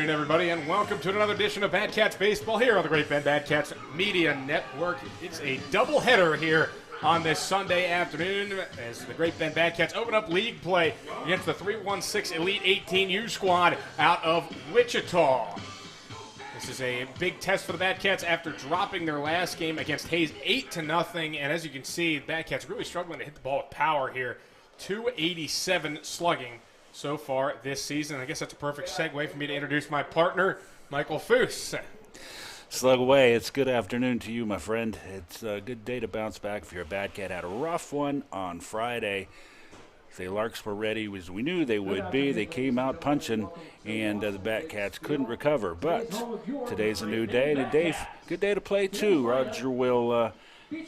afternoon, everybody, and welcome to another edition of Bad Cats Baseball here on the Great Bend Bad Cats Media Network. It's a doubleheader here on this Sunday afternoon as the Great Bend Bad Cats open up league play against the 316 Elite 18U squad out of Wichita. This is a big test for the Bad Cats after dropping their last game against Hayes 8-0, and as you can see, the Bad Cats really struggling to hit the ball with power here. 287 slugging so far this season. I guess that's a perfect segue for me to introduce my partner, Michael Foose. Slug away. It's good afternoon to you, my friend. It's a good day to bounce back if you're a Bad Cat. Had a rough one on Friday. The Larks were ready as we knew they would be. They came out punching, and the Bad Cats couldn't recover. But today's a new day, and a good day to play, too. Roger will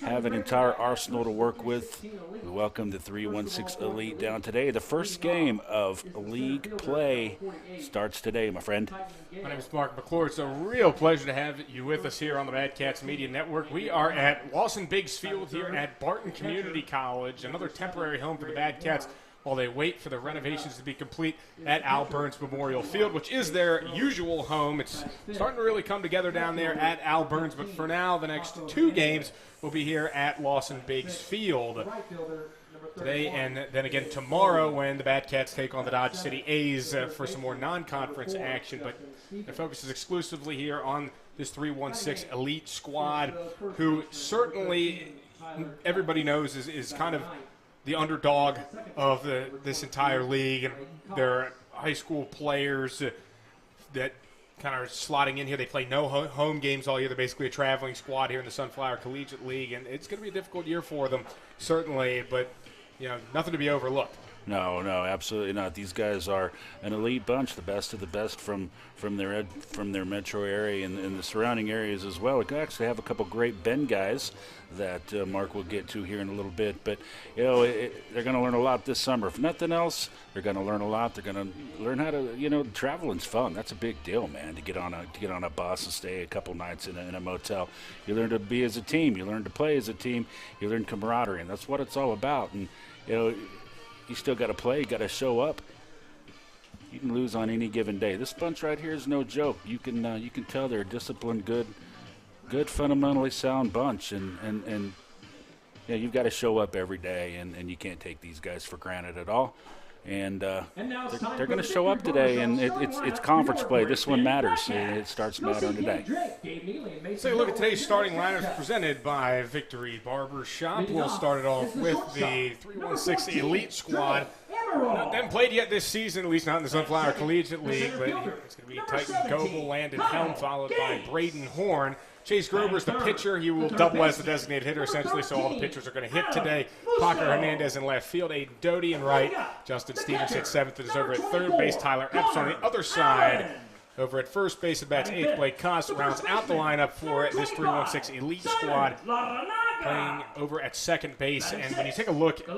have an entire arsenal to work with. We welcome the 316 Elite down today. The first game of league play starts today, my friend. My name is Mark McClure. It's a real pleasure to have you with us here on the Bad Cats Media Network. We are at Lawson Biggs Field here at Barton Community College, another temporary home for the Bad Cats while they wait for the renovations to be complete at Al Burns Memorial Field, which is their usual home. It's starting to really come together down there at Al Burns, but for now, the next two games will be here at Lawson Biggs Field today and then again tomorrow when the Bad Cats take on the Dodge City A's for some more non-conference action. But their focus is exclusively here on this 316 Elite squad, who certainly everybody knows is kind of the underdog of this entire league. And they're high school players that kind of are slotting in here. They play no home games all year. They're basically a traveling squad here in the Sunflower Collegiate League, and it's going to be a difficult year for them, certainly, but nothing to be overlooked. No, absolutely not. These guys are an elite bunch, the best of the best from their metro area and the surrounding areas as well. We actually have a couple great Bend guys that Mark will get to here in a little bit. But they're going to learn a lot this summer. If nothing else, they're going to learn a lot. They're going to learn how to traveling's fun. That's a big deal, man. To get on a bus and stay a couple nights in a motel. You learn to be as a team. You learn to play as a team. You learn camaraderie, and that's what it's all about. And you still got to play. You got to show up. You can lose on any given day. This bunch right here is no joke. You can tell they're a disciplined, good, fundamentally sound bunch, and you've got to show up every day, and you can't take these guys for granted at all. And they're going to show up today, and it's conference play. This one matters. It starts mattering today. Let's take a look at today's starting lineups presented by Victory Barber Shop. We'll start it off with the 316 Elite squad. They haven't played yet this season, at least not in the Sunflower Collegiate League, but it's going to be Titan Goebel, Landon Helm, followed by Braden Horn. Chase Gruber's the pitcher. He will double as the designated hitter, essentially, so all the pitchers are going to hit today. Parker Hernandez in left field, Aiden Doty in right. Justin Stevens at seventh is over at third base. Tyler Epps on the other side. Over at first base, at bats eighth, Blake Koss rounds out the lineup for this 316 Elite squad, playing over at second base. And when you take a look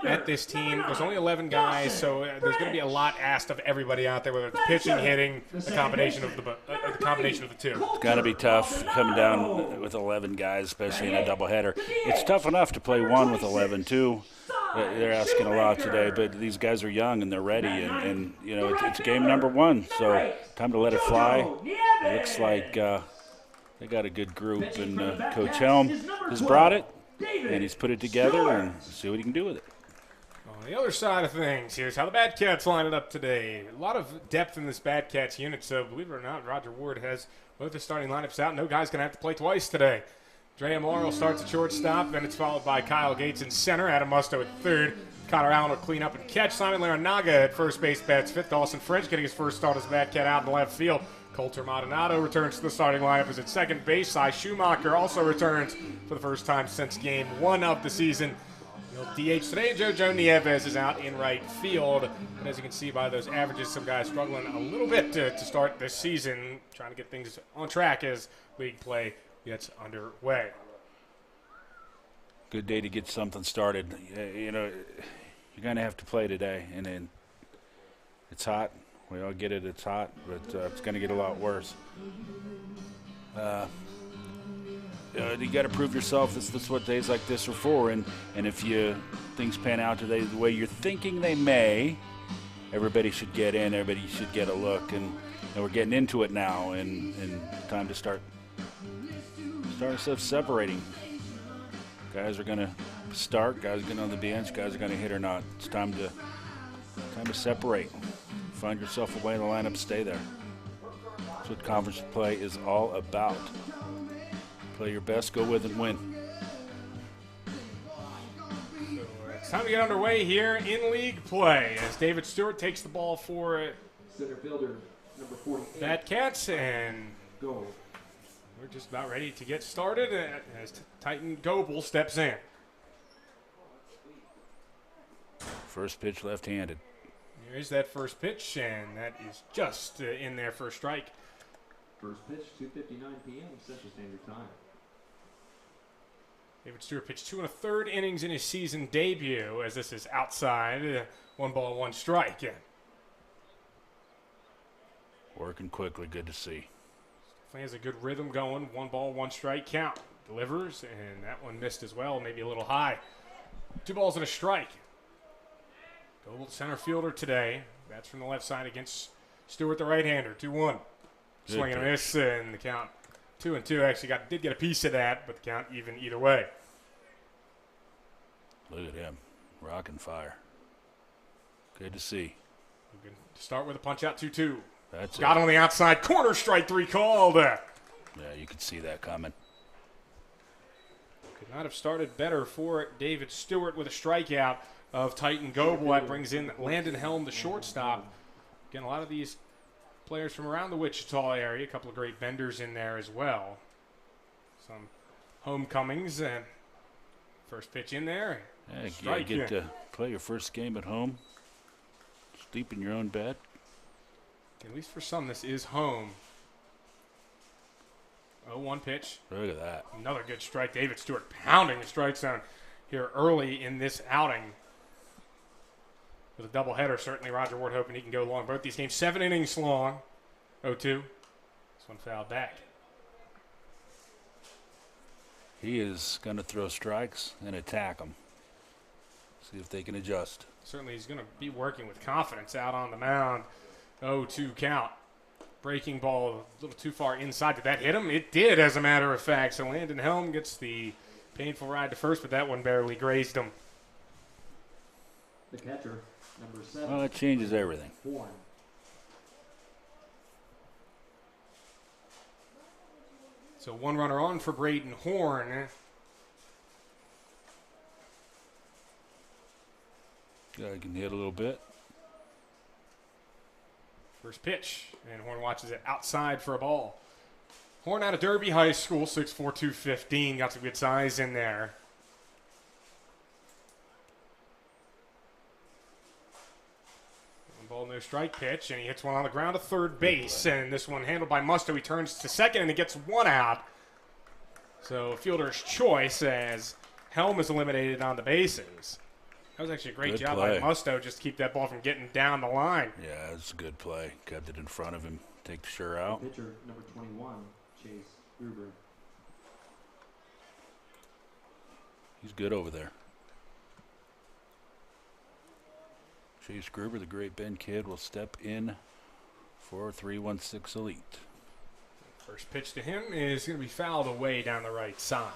at this team, there's only 11 guys, so there's going to be a lot asked of everybody out there, whether it's pitching, hitting, the combination of the two. It's got to be tough coming down with 11 guys, especially in a doubleheader. It's tough enough to play one with 11 too. They're asking a lot today, but these guys are young and they're ready, and it's game number one, so time to let it fly. It looks like they got a good group, and Coach Helm has brought it, and he's put it together, and see what he can do with it. On the other side of things, here's how the Bad Cats line it up today. A lot of depth in this Bad Cats unit, so believe it or not, Roger Ward has both the starting lineups out. No guy's going to have to play twice today. Dre Morrow starts at shortstop, then it's followed by Kyle Gates in center, Adam Musto at third. Connor Allen will clean up and catch. Simon Laranaga at first base bats fifth. Dawson French getting his first start as Bad Cat out in left field. Coulter Maldonado returns to the starting lineup as at second base. Cy Schumacher also returns for the first time since game one of the season. He'll DH today. Jojo Nieves is out in right field. And as you can see by those averages, some guys struggling a little bit to start this season, trying to get things on track as league play gets underway. Good day to get something started. You're going to have to play today, and then it's hot. We all get it. It's hot, but it's going to get a lot worse. You got to prove yourself. That's what days like this are for. And if things pan out today the way you're thinking they may, everybody should get in. Everybody should get a look, and we're getting into it now, and time to start ourselves separating. Guys are gonna start. Guys are going on the bench. Guys are gonna hit or not. It's time to separate. Find yourself a way in the lineup. Stay there. That's what conference play is all about. Play your best. Go with and win. It's time to get underway here in league play as David Stewart takes the ball for center fielder number 48. Fat Cats, and Go. we're just about ready to get started as Titan Goebel steps in. First pitch left-handed. Here's that first pitch, and that is just in there for a strike. First pitch, 2:59 p.m. Central Standard Time. David Stewart pitched 2 1/3 innings in his season debut, as this is outside. 1 ball, 1 strike. Working quickly. Good to see. Definitely has a good rhythm going. 1 ball, 1 strike count. Delivers, and that one missed as well, maybe a little high. 2 balls and a strike. Goebel, center fielder today. That's from the left side against Stewart, the right-hander. 2-1. Swing and a miss, and the count 2-2. Actually did get a piece of that, but the count even either way. Look at him. Rocking fire. Good to see. We're going to start with a punch-out 2-2. That's Got it. on the outside corner, strike 3 called. Yeah, you could see that coming. Could not have started better for David Stewart with a strikeout of Titan Goebel. That brings in Landon Helm, the shortstop. Again, a lot of these players from around the Wichita area. A couple of great vendors in there as well. Some homecomings. And first pitch in there. Yeah, Strike. you get to play your first game at home. Sleep in your own bed. At least for some, this is home. 0-1 pitch. Look at that. Another good strike. David Stewart pounding the strike zone here early in this outing. With a doubleheader, certainly Roger Ward hoping he can go long. Both these games, 7 innings long. 0-2. This one fouled back. He is going to throw strikes and attack them. See if they can adjust. Certainly he's going to be working with confidence out on the mound. 0-2 count. Breaking ball a little too far inside. Did that hit him? It did, as a matter of fact. So Landon Helm gets the painful ride to first, but that one barely grazed him. The catcher, number 7. Well, that changes everything. Horn. So 1 runner on for Braden Horn. Guy can hit a little bit. First pitch, and Horn watches it outside for a ball. Horn out of Derby High School, 6'4", 215. Got some good size in there. 1 ball, no strike pitch, and he hits one on the ground to third base. And this one handled by Musto. He turns to second, and he gets 1 out. So fielder's choice as Helm is eliminated on the bases. That was actually a great job by Musto just to keep that ball from getting down the line. Yeah, it's a good play. Kept it in front of him. Take the sure out. Pitcher, number 21, Chase Gruber. He's good over there. Chase Gruber, the great Bend kid, will step in for 316 Elite. First pitch to him is going to be fouled away down the right side.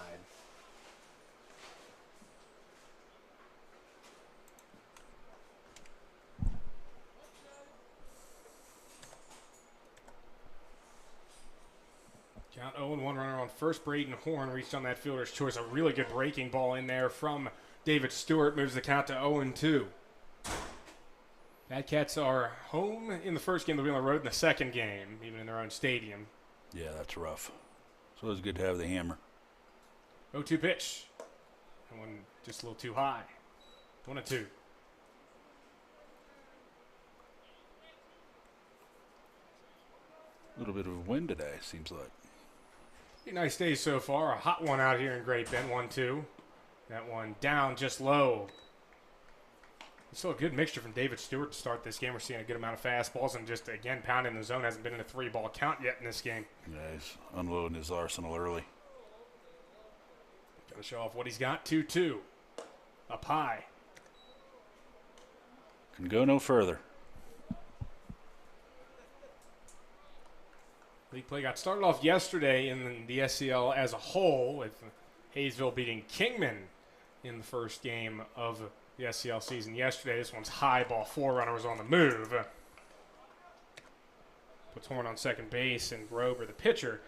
Count 0-1 runner on first. Braden Horn reached on that fielder's choice. A really good breaking ball in there from David Stewart. Moves the count to 0-2. Bad Cats are home in the first game. They'll be on the road in the second game, even in their own stadium. Yeah, that's rough. So it's good to have the hammer. 0-2 pitch. That one just a little too high. 1-2. A little bit of a wind today, seems like. Pretty nice day so far. A hot one out here in Great Bend. 1-2. That one down just low. Still a good mixture from David Stewart to start this game. We're seeing a good amount of fastballs and just, again, pounding the zone. Hasn't been in a 3-ball count yet in this game. Yeah, he's unloading his arsenal early. Got to show off what he's got. 2-2. Up high. Can go no further. play got started off yesterday in the SCL as a whole, with Hayesville beating Kingman in the first game of the SCL season yesterday. This one's high ball, 4 runners on the move. Puts Horn on second base, and Grover, the pitcher,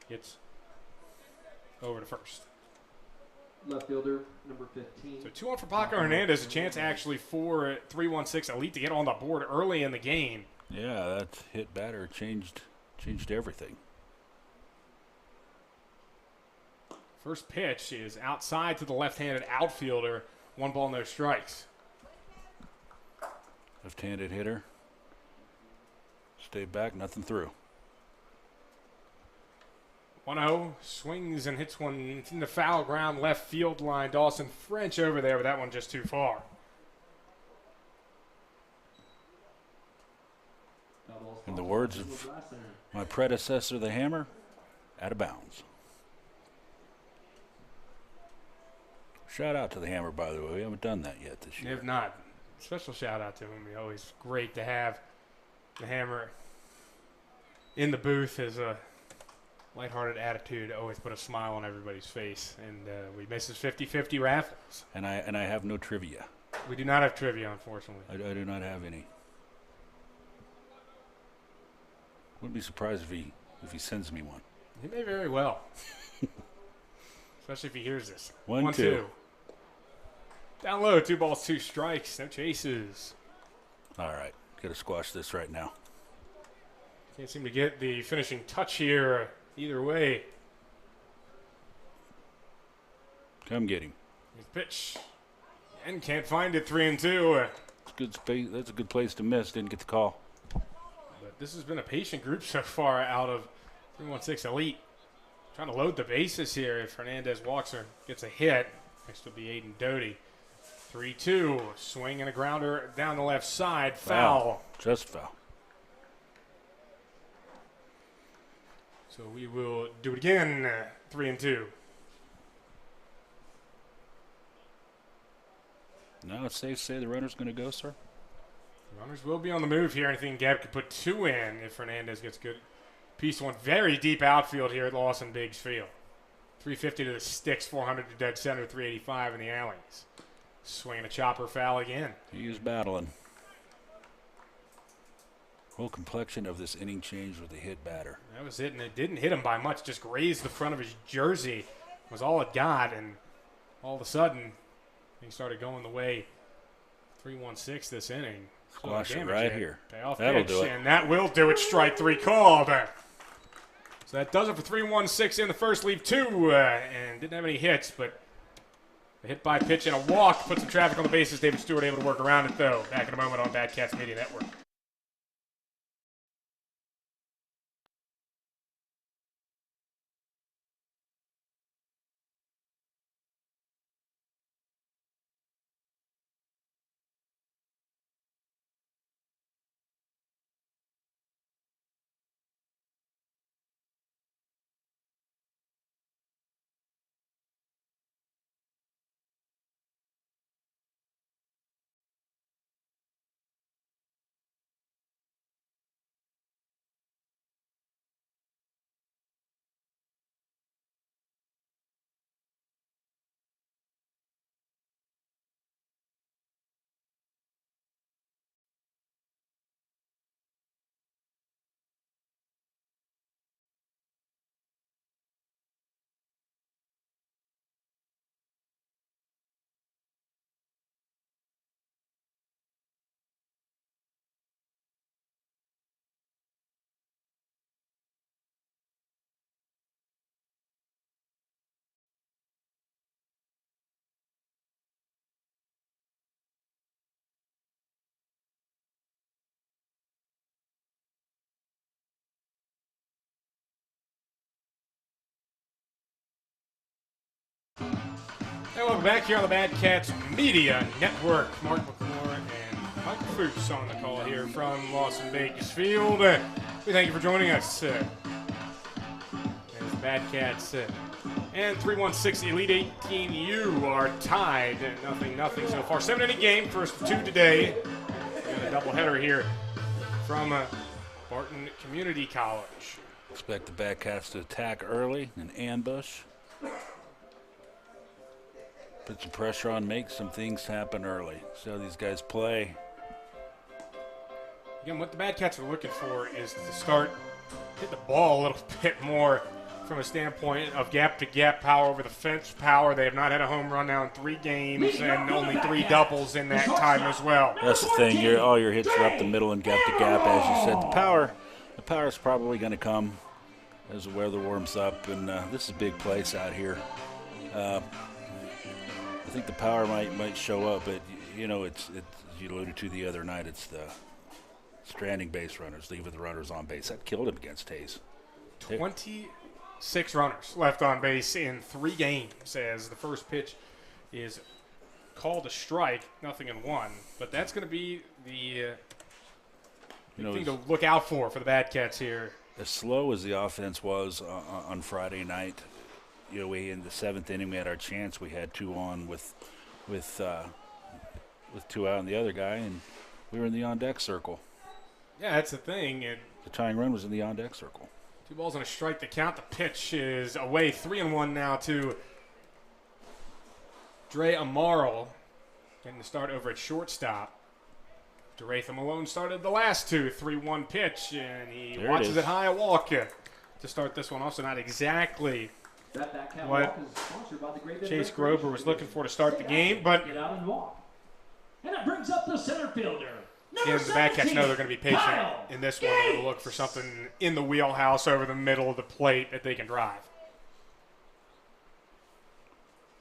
gets over to first. Left fielder, number 15. So 2-1 for Paco Hernandez, a chance actually for 3-1-6 Elite to get on the board early in the game. Yeah, that hit batter changed everything. First pitch is outside to the left-handed outfielder. 1 ball, no strikes. Left-handed hitter. Stay back, nothing through. 1-0, swings and hits one in the foul ground left field line. Dawson French over there, but that one just too far. In the words of my predecessor, the Hammer, out of bounds. Shout out to the Hammer, by the way. We haven't done that yet this year. If not, special shout out to him. It's always great to have the Hammer in the booth. His lighthearted attitude always put a smile on everybody's face, and we miss his 50-50 raffles. And I have no trivia. We do not have trivia, unfortunately. I do not have any. Wouldn't be surprised if he sends me one. He may very well. Especially if he hears this. 1-2. Down low, 2 balls, 2 strikes, no chases. All right, got to squash this right now. Can't seem to get the finishing touch here either way. Come get him. His pitch. And can't find it, 3-2. It's good space. That's a good place to miss. Didn't get the call. But this has been a patient group so far out of 3-1-6 Elite. Trying to load the bases here. If Hernandez walks or gets a hit, next will be Aiden Doty. 3-2. Swing and a grounder down the left side. Foul. Just foul. So we will do it again. 3-2. Now it's safe to say the runner's going to go, sir. Runners will be on the move here. I think Gab could put 2 in if Hernandez gets good. Piece 1 very deep outfield here at Lawson Biggs Field. 350 to the sticks, 400 to dead center, 385 in the alleys. Swing and a chopper, foul again. He is battling. Whole complexion of this inning changed with the hit batter. That was it, and it didn't hit him by much. Just grazed the front of his jersey was all it got, and all of a sudden he started going the way 3-1-6 this inning. Squash it right here. Payoff That'll pitch, do it. and that will do it. Strike 3 called. So that does it for 3-1-6 in the first. Leave 2, and didn't have any hits, but a hit by pitch and a walk put some traffic on the bases. David Stewart able to work around it, though. Back in a moment on Bad Cats Media Network. And welcome back here on the Bad Cats Media Network. Mark McClure and Mike Fuchs on the call here from Lawson Biggs Field. We thank you for joining us. As the Bad Cats and 3-1-6 Elite 18U are tied. Nothing so far. 7-inning game, first of 2 today. We got a doubleheader here from Barton Community College. Expect the Batcats to attack early and ambush. Put some pressure on, make some things happen early. See how these guys play. Again, what the Batcats are looking for is to start hit the ball a little bit more from a standpoint of gap-to-gap power over the fence power. They have not had a home run now in 3 games and only 3 doubles in that time as well. That's the thing. All your hits are up the middle and gap-to-gap, as you said. The power is probably going to come as the weather warms up, and this is a big place out here. I think the power might show up, but it's as you alluded to the other night. It's the stranding base runners, leaving the runners on base. That killed him against Hayes. 26 runners left on base in 3 games as the first pitch is called a strike, 0-1. But that's going to be the thing to look out for the Batcats here. As slow as the offense was on Friday night, we in the 7th inning we had our chance. We had 2 on with 2 out and the other guy, and we were in the on-deck circle. Yeah, that's the thing. The tying run was in the on-deck circle. 2 balls and a strike to count. The pitch is away, 3-1 now to Dre Amaro, getting the start over at shortstop. DeRathan Malone started the last 2, 3-1 pitch, and he watches it high, a walk to start this one. Also not exactly what Chase Grober was looking for to start the game, but and that brings up the center fielder. Again, the Batcats know they're going to be patient in this one. They're going to look for something in the wheelhouse over the middle of the plate that they can drive.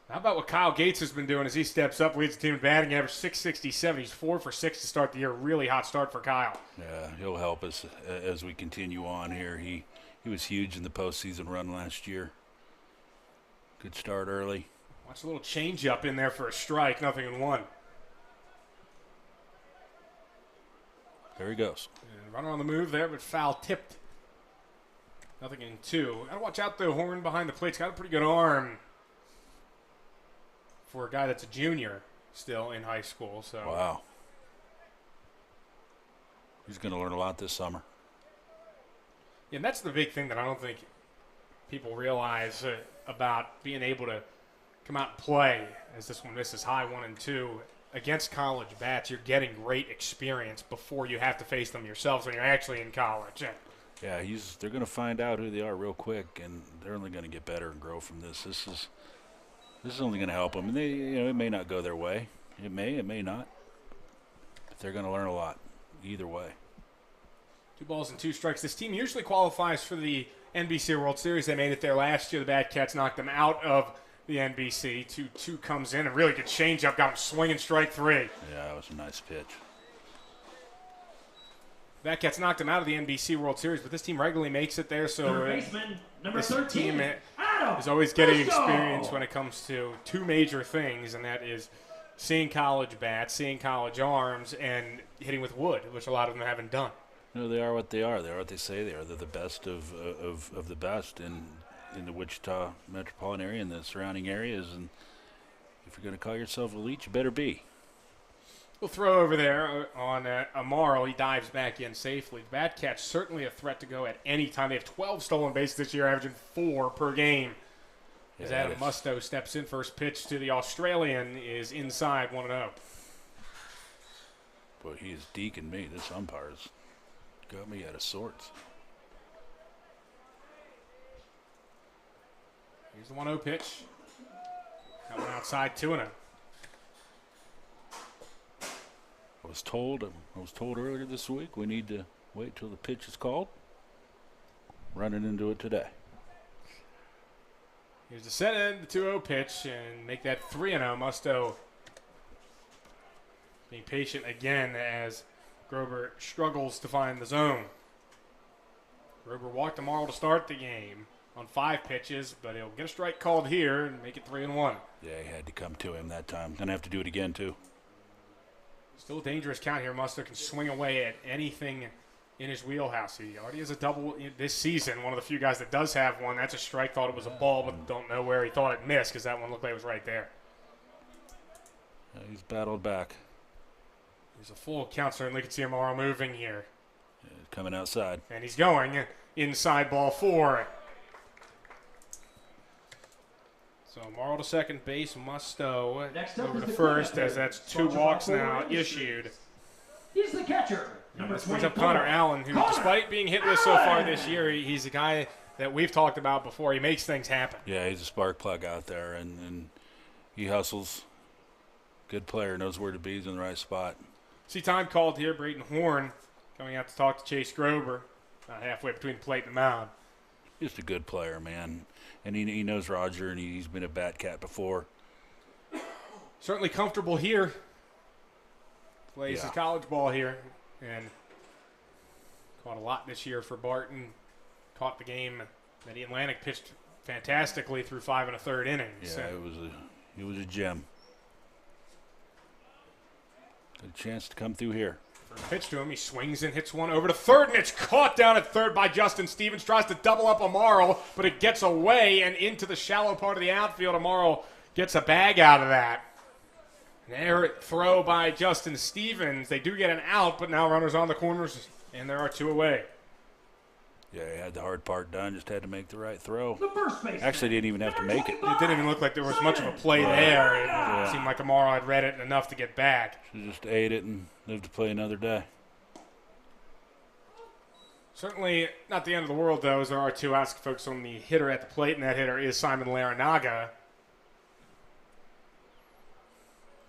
How about what Kyle Gates has been doing as he steps up, leads the team in batting average, .667. He's 4 for 6 to start the year. Really hot start for Kyle. Yeah, he'll help us as we continue on here. He was huge in the postseason run last year. Good start early. Watch a little change-up in there for a strike, 0-1. There he goes. And runner on the move there, but foul tipped. 0-2. Got to watch out, though. Horn behind the plate's got a pretty good arm for a guy that's a junior still in high school. So wow. He's going to learn a lot this summer. Yeah, and that's the big thing that I don't think people realize about being able to come out and play, as this one misses high 1-2. Against college bats, you're getting great experience before you have to face them yourselves when you're actually in college. Yeah, they're going to find out who they are real quick, and they're only going to get better and grow from this. This is only going to help them. And it may not go their way. It may not. But they're going to learn a lot either way. 2 balls and 2 strikes. This team usually qualifies for the NBC World Series. They made it there last year. The Batcats knocked them out of the NBC. 2-2 comes in. A really good changeup. Got him swinging strike 3. Yeah, that was a nice pitch. Batcats knocked them out of the NBC World Series, but this team regularly makes it there. So this 13, team is always getting experience when it comes to 2 major things, and that is seeing college bats, seeing college arms, and hitting with wood, which a lot of them haven't done. They are what they are. They are what they say they are. They're the best of the best in the Wichita metropolitan area and the surrounding areas. And if you're going to call yourself elite, you better be. We'll throw over there on Amaro. He dives back in safely. The Batcats certainly a threat to go at any time. They have 12 stolen bases this year, averaging 4 per game. As Adam Musto steps in, first pitch to the Australian is inside 1-0. Boy, he is deking me. This umpire's got me out of sorts. Here's the 1-0 pitch. That one outside 2-0. I was told earlier this week we need to wait till the pitch is called. Running into it today. Here's the set in, the 2-0 pitch, and make that 3-0. Musto being patient again as Grober struggles to find the zone. Grober walked Amaro to start the game on 5 pitches, but he'll get a strike called here and make it 3-1. Yeah, he had to come to him that time. Gonna have to do it again too. Still a dangerous count here. Musto can swing away at anything in his wheelhouse. He already has a double this season. One of the few guys that does have one. That's a strike. Thought it was a ball, but don't know where he thought it missed because that one looked like it was right there. He's battled back. There's a full count. Certainly can see Amaro moving here. Coming outside. And he's going. inside ball 4. So Morrow to second base, Musto Next up over is to the first, cleanup as that's 2 Sponsored by walks Ford now Industries. issued. He's the catcher. And Number this brings up 24. Connor Allen, who, Connor despite being hitless so far Allen! this year, he's a guy that we've talked about before. He makes things happen. Yeah, he's a spark plug out there, and he hustles. Good player, knows where to be. He's in the right spot. See time called here. Brayton Horn coming out to talk to Chase Grober, about halfway between the plate and the mound. Just a good player, man. And he knows Roger, and he's been a bat cat before. Certainly comfortable here. Plays his college ball here, and caught a lot this year for Barton. Caught the game that the Atlantic pitched fantastically through 5 1/3 innings. Yeah, it was a gem. Good chance to come through here. First pitch to him, he swings and hits one over to third, and it's caught down at third by Justin Stevens. Tries to double up Amaro, but it gets away and into the shallow part of the outfield. Amaro gets a bag out of that. An error throw by Justin Stevens. They do get an out, but now runners on the corners, and there are 2 away. Yeah, he had the hard part done. Just had to make the right throw. The first baseman. Actually, didn't even have to make it. It didn't even look like there was much of a play there. It seemed like Amaro had read it enough to get back. Should just ate it and lived to play another day. Certainly not the end of the world, though, as there are 2 outs to focus on the hitter at the plate, and that hitter is Simon Larinaga.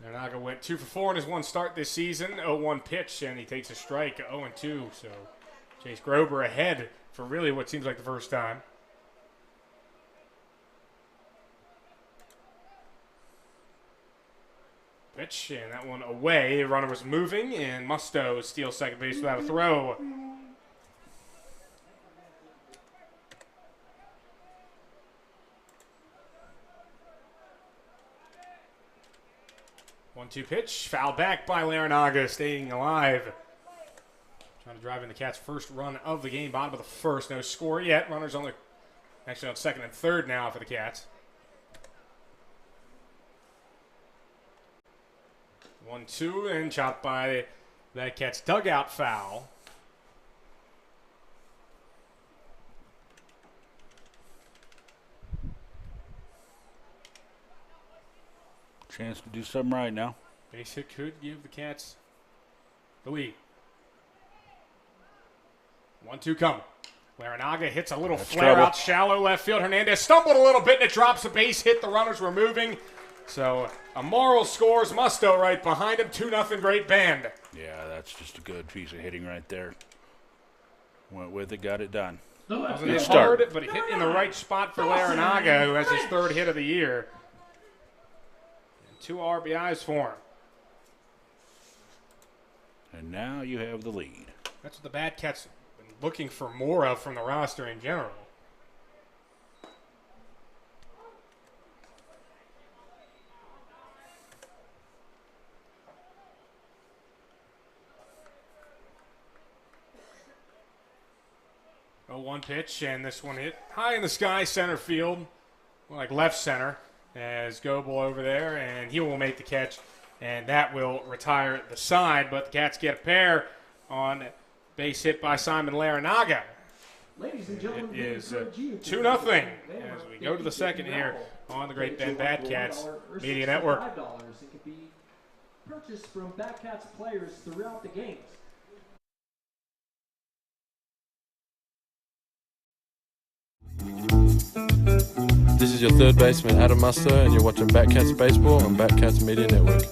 Larinaga went 2 for 4 in his 1 start this season. 0-1 pitch, and he takes a strike, 0-2. So Chase Grober ahead for really what seems like the first time. Pitch, and that one away. The runner was moving, and Musto steals second base without a throw. One-two pitch, foul back by Larinaga, staying alive. Trying to drive in the Cats' first run of the game, bottom of the first. No score yet. Runners on second and third now for the Cats. 1-2, and chopped by that Cats' dugout foul. Chance to do something right now. Base hit could give the Cats the lead. 1-2 coming. Larinaga hits a little flare trouble. out shallow left field. Hernandez stumbled a little bit and it drops a base hit. The runners were moving. So Amaro scores. Musto right behind him. 2-0 Great Bend. Yeah, that's just a good piece of hitting right there. Went with it, got it done. The left Wasn't field. it hard, but it hit in the right spot for Larinaga, who has his 3rd hit of the year. And 2 RBIs for him. And now you have the lead. That's what the Bad Cats have been looking for more of from the roster in general. One pitch, and this one hit high in the sky, center field, more like left center, as Goebel over there, and he will make the catch, and that will retire the side, but the Cats get a pair on base hit by Simon Larinaga. Ladies and gentlemen, It is we encourage you to 2-0 as we go to the second here on the Great Bend Bad Cats Media Network. $5. It could be purchased from Bad Cats players throughout the games. This is your third baseman, Adam Musto, and you're watching Batcats Baseball on Batcats Media Network.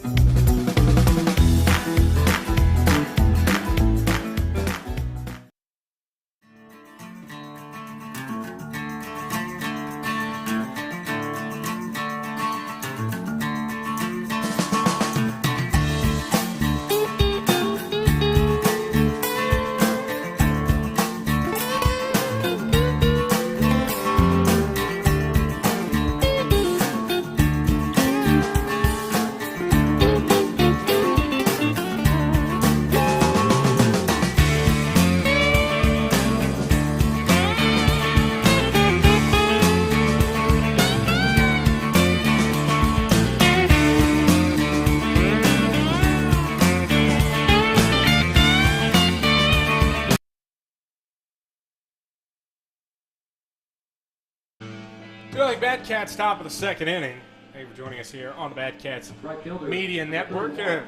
Feeling Bad Cats top of the second inning. Thank you for joining us here on the Bad Cats Right fielder. Media Network. Aiden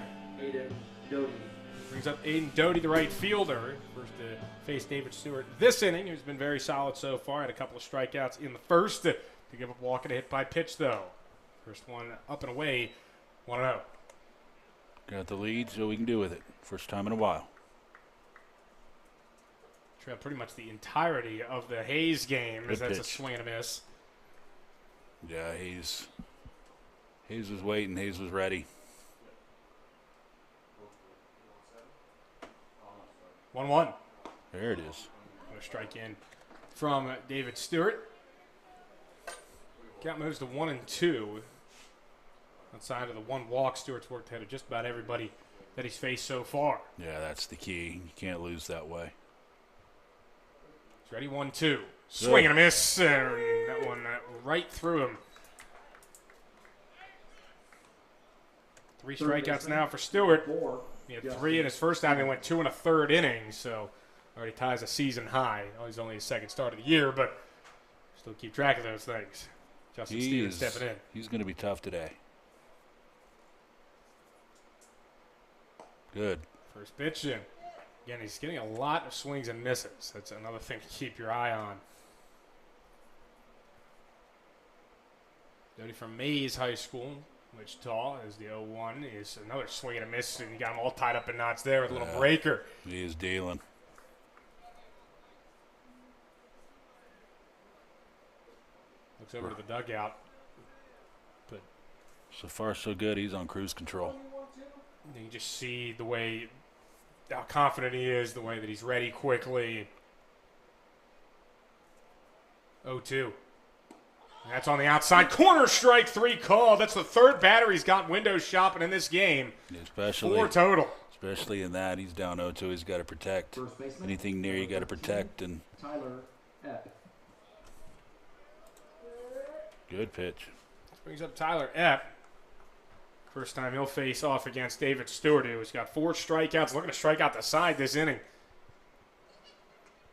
Doty. Brings up Aiden Doty, the right fielder. First to face David Stewart this inning, who's been very solid so far. Had a couple of strikeouts in the first to give up walk and a hit by pitch, though. First one up and away, 1-0. Got the lead, so we can do with it. First time in a while. Trailed pretty much the entirety of the Hayes game, as Good that's a pitch. swing and a miss. Yeah, Hayes was waiting. Hayes was ready. 1-1. There it is. A strike in from David Stewart. Count moves to 1-2. Outside of the one walk, Stewart's worked ahead of just about everybody that he's faced so far. Yeah, that's the key. You can't lose that way. He's ready, 1-2. Swing and a miss. And that one right through him. 3 strikeouts now for Stewart. 4. He had 3 in his first outing. He went 2 1/3 innings, so already ties a season high. Oh, he's only his second start of the year, but still keep track of those things. Justin Stevens stepping in. He's going to be tough today. Good. First pitch in. Again, he's getting a lot of swings and misses. That's another thing to keep your eye on. Doty from Mays High School, Wichita, is the 0-1. Is another swing and a miss, and you got him all tied up in knots there with a little breaker. He is dealing. Looks over to the dugout. But So far, so good. He's on cruise control. you can just see the way, how confident he is, the way that he's ready quickly. 0-2. That's on the outside corner, strike 3 call. That's the third batter he's got window shopping in this game. Especially 4 total. Especially in that, he's down 0-2. He's got to protect. First baseman. Anything near you got to protect. And Tyler Epp. good pitch. This brings up Tyler Epp. First time he'll face off against David Stewart, who's got 4 strikeouts, looking to strike out the side this inning.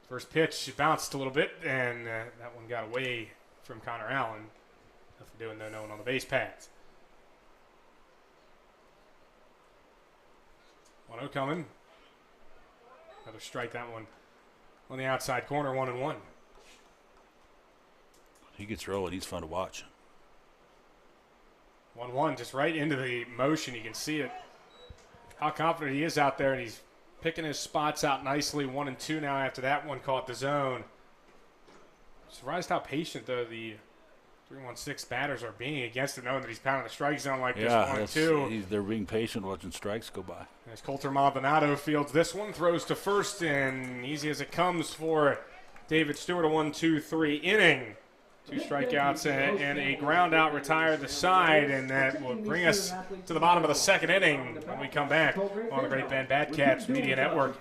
First pitch bounced a little bit, and that one got away from Connor Allen. Nothing doing, though, no one on the base paths. 1-0 coming. Another strike, that one on the outside corner, 1-1. He gets rolling. He's fun to watch. 1-1, just right into the motion. You can see it. How confident he is out there, and he's picking his spots out nicely. 1-2 now after that one caught the zone. Surprised how patient, though, the 3-1-6 batters are being against him, knowing that he's pounding the strike zone like this. 1-2. They're being patient watching strikes go by. As Coulter Maldonado fields this one, throws to first, and easy as it comes for David Stewart. A 1-2-3 inning. 2 strikeouts and a ground out retire the side, and that will bring us to the bottom of the second inning when we come back on the Great Bend Bad Cats Media Network.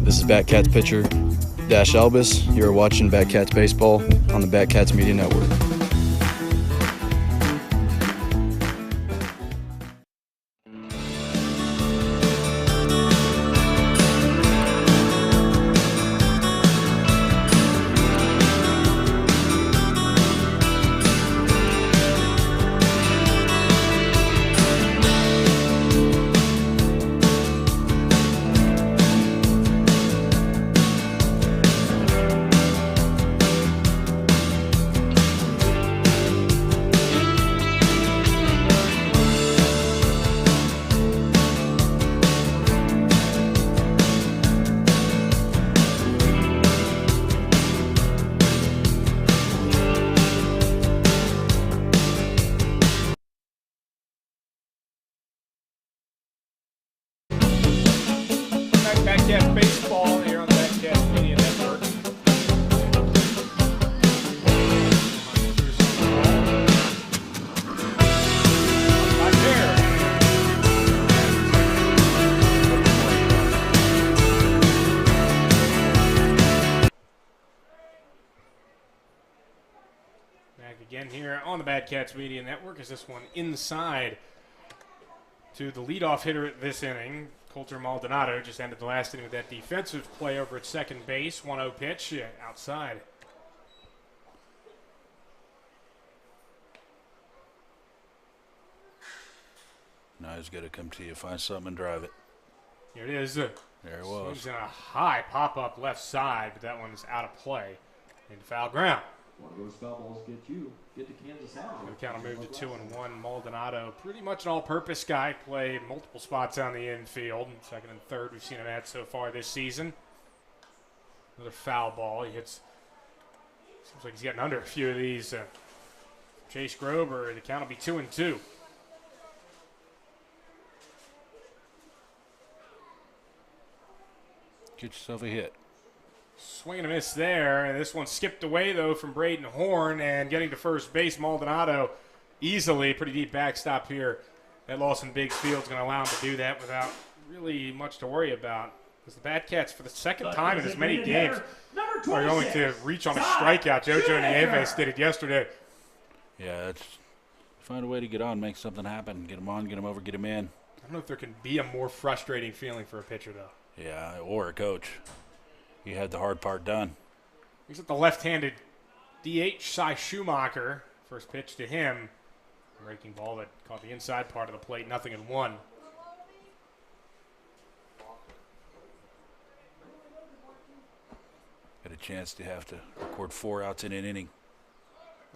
This is Batcats pitcher Dash Albus. You're watching Batcats baseball on the Batcats Media Network. Batcats baseball here on the Batcats Media Network. Right there. Back again here on the Batcats Media Network. Is this one inside to the leadoff hitter this inning, Coulter Maldonado just ended the last inning with that defensive play over at second base. 1-0 pitch outside. Now he's got to come to you, find something and drive it. Here it is. There it was. Swings in a high pop-up left side, but that one is out of play. Into foul ground. One of those foul balls get to Kansas Avenue. The count will move to 2-1. Maldonado, pretty much an all-purpose guy, played multiple spots on the infield. Second and third we've seen him at so far this season. Another foul ball. He hits. Seems like he's getting under a few of these. Chase Grober, the count will be 2-2. Get yourself a hit. Swing and a miss there. And this one skipped away, though, from Braden Horn. And getting to first base, Maldonado easily. Pretty deep backstop here at Lawson Biggs Field is going to allow him to do that without really much to worry about. Because the Batcats, for the second time in as many games, are going to reach on a strikeout. JoJo Nieves did it yesterday. Yeah, find a way to get on, make something happen. Get him on, get him over, get him in. I don't know if there can be a more frustrating feeling for a pitcher, though. Yeah, or a coach. He had the hard part done. He's at the left-handed DH Cy Schumacher. First pitch to him. Breaking ball that caught the inside part of the plate. 0-1. Had a chance to have to record 4 outs in an inning.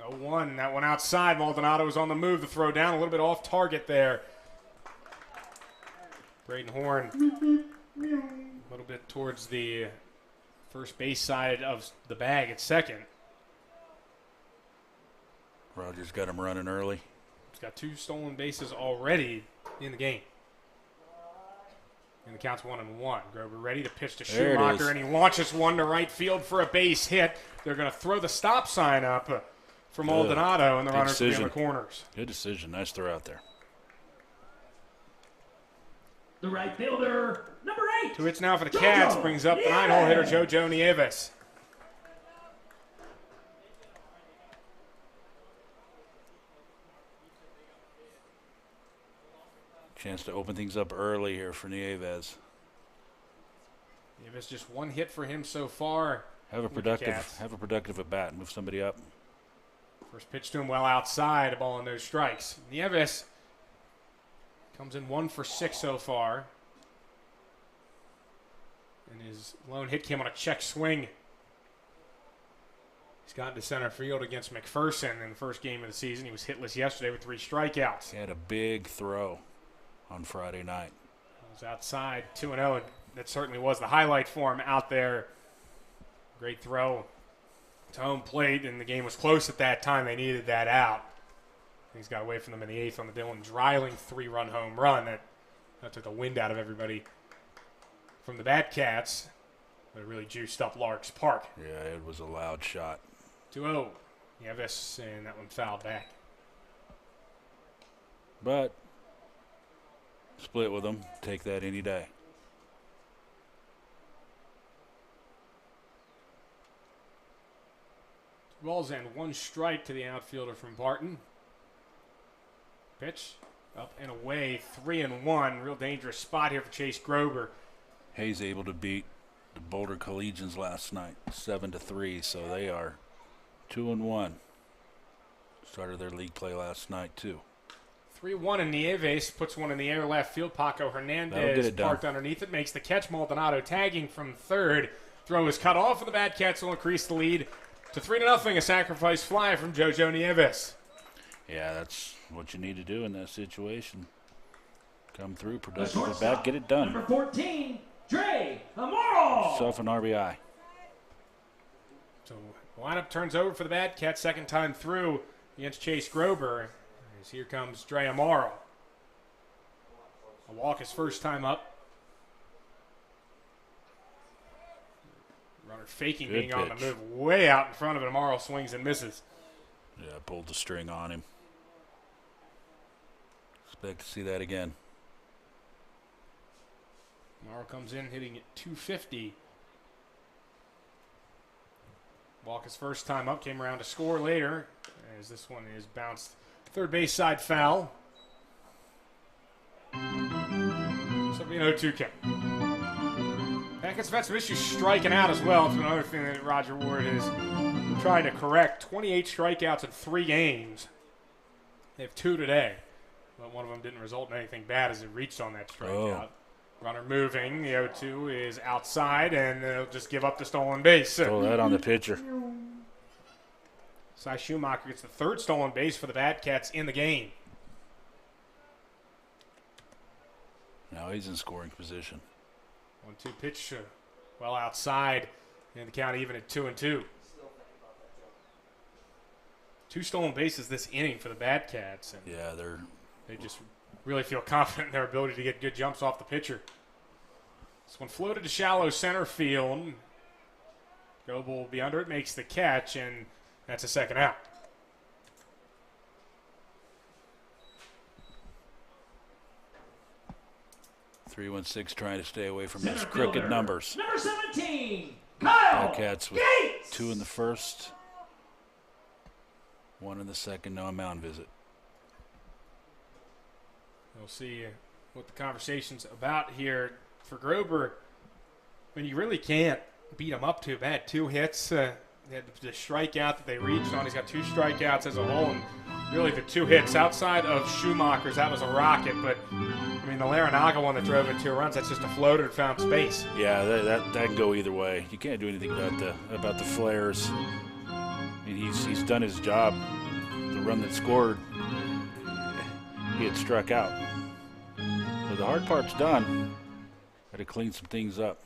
0-1. That one outside. Maldonado was on the move. The throw down a little bit off target there. Braden Horn a little bit towards the first base side of the bag at second. Rogers got him running early. He's got 2 stolen bases already in the game. And the count's 1-1. Grober ready to pitch to Schumacher, and he launches one to right field for a base hit. They're going to throw the stop sign up for Maldonado, and the runners will be in the corners. Good decision. Nice throw out there. The right fielder, number 8. 2 hits now for the Cats. Brings up the 9-hole hitter, JoJo Nieves. Chance to open things up early here for Nieves. Nieves just 1 hit for him so far. Have a productive at bat. Move somebody up. First pitch to him well outside. A ball and no strikes. Nieves comes in 1 for 6 so far. And his lone hit came on a check swing. He's gotten to center field against McPherson in the first game of the season. He was hitless yesterday with 3 strikeouts. He had a big throw on Friday night. He was outside 2-0, and that certainly was the highlight for him out there. Great throw to home plate, and the game was close at that time. They needed that out. He's got away from them in the 8th on the Dylan Dreiling 3-run home run. That took the wind out of everybody from the Batcats. But it really juiced up Larks Park. Yeah, it was a loud shot. 2-0. Nieves, and that one fouled back. But split with them. Take that any day. Balls and 1 strike to the outfielder from Barton. Pitch up and away, 3-1. Real dangerous spot here for Chase Grober. Hayes able to beat the Boulder Collegians last night, 7-3. So they are 2-1. Started their league play last night too. 3-1, and Nieves puts one in the air left field. Paco Hernandez parked underneath it, makes the catch. Maldonado tagging from third. Throw is cut off, and the Batcats will increase the lead to 3-0. A sacrifice fly from JoJo Nieves. Yeah, that's what you need to do in that situation. Come through, productive at bat, get it done. Number 14, Dre Amaro. Yourself an RBI. So the lineup turns over for the Batcats second time through against Chase Grober. As here comes Dre Amaro. A walk his first time up. Runner faking Good being pitch. on the move way out in front of it. Amaro swings and misses. Yeah, pulled the string on him. Expect to see that again. Amaro comes in hitting at 250. Walk his first time up, came around to score later, as this one is bounced third base side foul. So So it'll be an 0-2 count. Backhats have had some issues striking out as well. It's another thing that Roger Ward is trying to correct. 28 strikeouts in 3 games. They have 2 today, but one of them didn't result in anything bad as it reached on that strikeout. Runner moving. The 0-2 is outside, and they'll just give up the stolen base. Throw that on the pitcher. Cy Schumacher gets the 3rd stolen base for the Batcats in the game. Now he's in scoring position. 1-2 pitch, well outside, and the count even at 2-2. 2 stolen bases this inning for the Batcats. And Yeah, they just really feel confident in their ability to get good jumps off the pitcher. This one floated to shallow center field. Goebel will be under it, makes the catch, and that's a second out. .316 trying to stay away from those Center crooked fielder, numbers. Number 17, Kyle Bobcats with Gates. 2 in the first, 1 in the second, no mound visit. We'll see what the conversation's about here for Grober. I mean, you really can't beat him up too bad. 2 hits. They had the strikeout that they reached on. He's got 2 strikeouts as a whole, and really the 2 hits outside of Schumacher's, that was a rocket. But, I mean, the Larinaga one that drove in 2 runs, that's just a floater that found space. Yeah, that can go either way. You can't do anything about the flares. I mean, he's done his job. The run that scored, he had struck out. But the hard part's done. Got to clean some things up.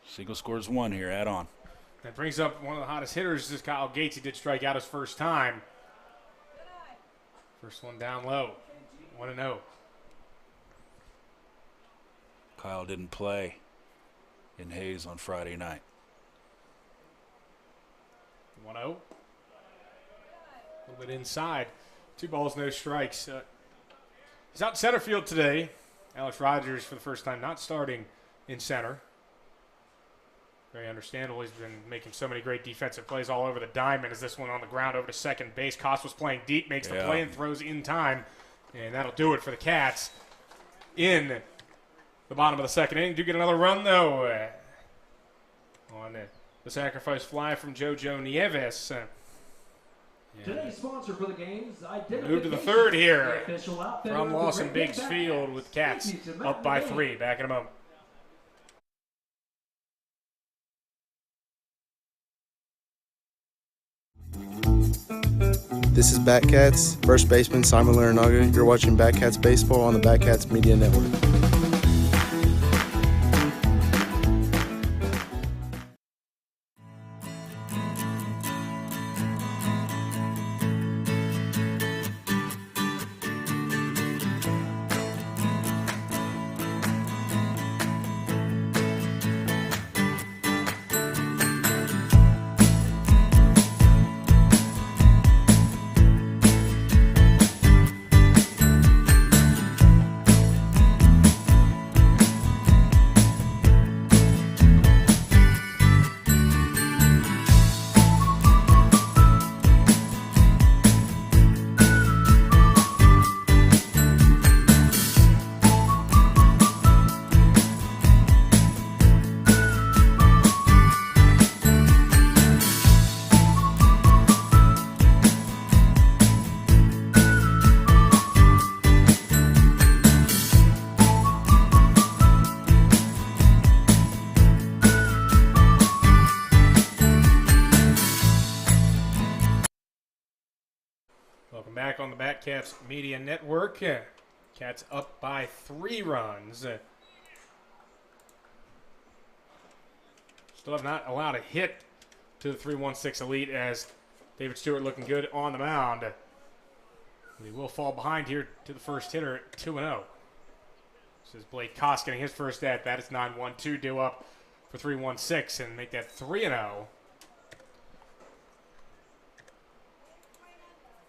Single scores 1 here, add on. That brings up one of the hottest hitters, is Kyle Gates. He did strike out his first time. First one down low, 1-0. Kyle didn't play in Hayes on Friday night. 1-0. A little bit inside. 2 balls, no strikes. He's out in center field today. Alex Rogers, for the first time, not starting in center. Very understandable. He's been making so many great defensive plays all over the diamond. As this one on the ground over to second base. Koss was playing deep, makes the play and throws in time. And that'll do it for the Cats in the bottom of the second inning. Do get another run, though, on the sacrifice fly from JoJo Nieves. Today's sponsor for the games, Move to the 3rd here the official outfitter from of the Lawson Great Biggs Big Field Backhats. with Cats Thank you to up by Matt 3. Back in a moment. This is Batcats, first baseman Simon Larinaga. You're watching Batcats Baseball on the Batcats Media Network. Welcome back on the Batcats Media Network. Cats up by 3 runs. Still have not allowed a hit to the 3-1-6 Elite as David Stewart looking good on the mound. We will fall behind here to the first hitter at 2-0. This is Blake Koss getting his first at-bat. It's 9-1-2 due up for 3-1-6 and make that 3-0.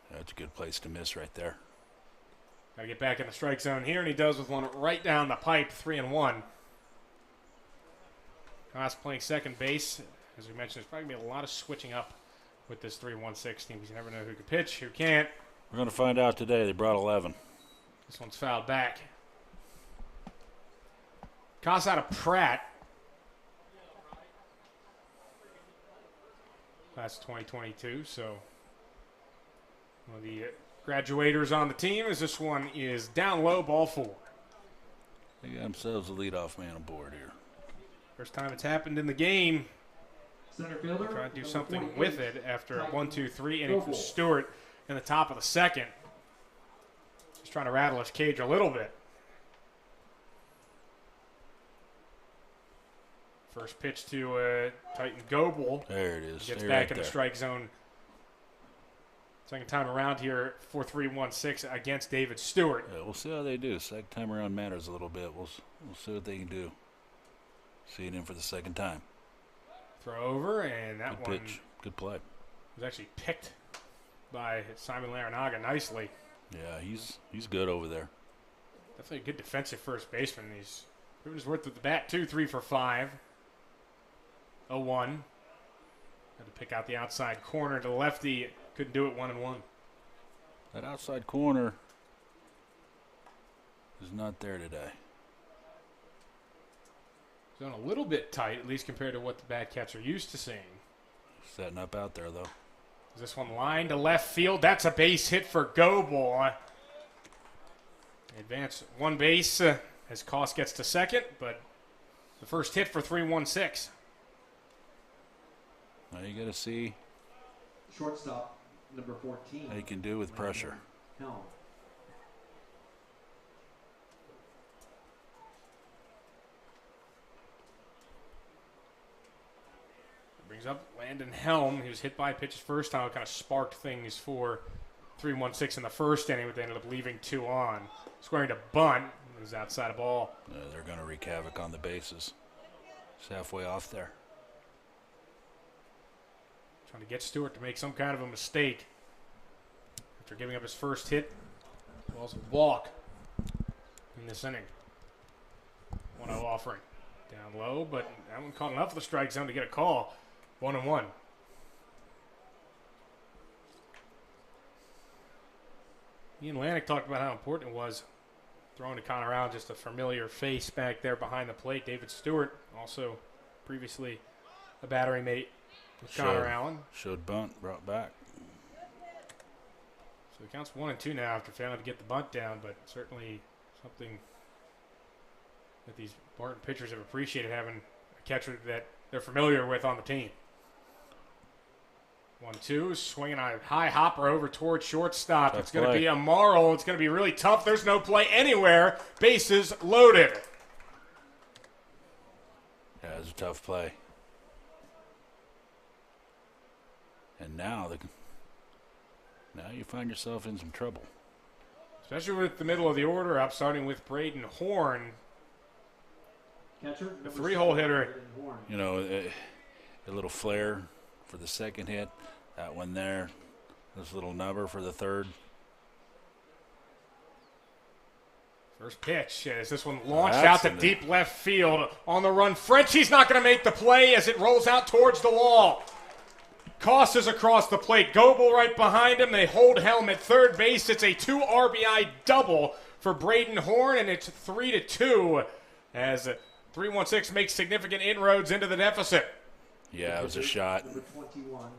That's a good place to miss right there. Got to get back in the strike zone here, and he does with one right down the pipe, 3-1. Koss playing second base. As we mentioned, there's probably going to be a lot of switching up with this 3-1-6 team because you never know who can pitch, who can't. We're going to find out today. They brought 11. This one's fouled back. Toss out of Pratt. Class 2022, so one of the graduators on the team as this one is down low, ball 4. They got themselves a leadoff man aboard here. First time it's happened in the game. Center fielder. Trying to do number something 48. with it after a 1-2-3 inning for Goble. Stewart in the top of the second. Just trying to rattle his cage a little bit. First pitch to Titan Goble. There it is. Gets Stay back right in the there. strike zone. Second time around here for 3-1-6 against David Stewart. Yeah, we'll see how they do. Second time around matters a little bit. We'll see what they can do. See it in for the second time. Throw over, and that Good one pitch. Good play. was actually picked by Simon Larinaga nicely. Yeah, he's good over there. Definitely a good defensive first baseman. He's proven his worth with the bat, too. 3 for 5. 0-1. Had to pick out the outside corner to the lefty. Couldn't do it 1-1. That outside corner is not there today. Zone a little bit tight, at least compared to what the Batcats are used to seeing. Setting up out there, though. Is this one lined to left field? That's a base hit for Goble. Advance one base as Koss gets to second, but the first hit for 3-1-6. Now you got to see Shortstop, number 14. how you can do with pressure. Helm. Brings up Landon Helm. He was hit by a pitch his first time. It kind of sparked things for 3-1-6 in the first inning, but they ended up leaving 2 on. Squaring to bunt. It was outside of ball. They're going to wreak havoc on the bases. It's halfway off there. Trying to get Stewart to make some kind of a mistake. After giving up his first hit, ball's a walk in this inning. 1-0 offering. Down low, but that one caught enough of the strike zone to get a call. 1-1. Ian Lanik talked about how important it was throwing to Connor Allen, just a familiar face back there behind the plate. David Stewart, also previously a battery mate with Connor Allen. Showed bunt, brought back. So it counts 1-2 now after failing to get the bunt down, but certainly something that these Barton pitchers have appreciated, having a catcher that they're familiar with on the team. 1-2, swinging a high hopper over towards shortstop. Tough It's going to play. be a Morrow. It's going to be really tough. There's no play anywhere. Bases loaded. Yeah, it was a tough play. And now you find yourself in some trouble. Especially with the middle of the order up, starting with Braden Horn. Catcher, The number 3-hole 7, hitter. Braden Horn. You know, a little flare for the second hit. That one there. This little nubber for the third. First pitch as this one launched That's out to in deep left field. On the run, Frenchie's not going to make the play as it rolls out towards the wall. Koss is across the plate. Goble right behind him. They hold Helm at third base. It's a 2 RBI double for Braden Horn, and it's 3-2 as 3-1-6 makes significant inroads into the deficit. Yeah, it was a shot. Number 21,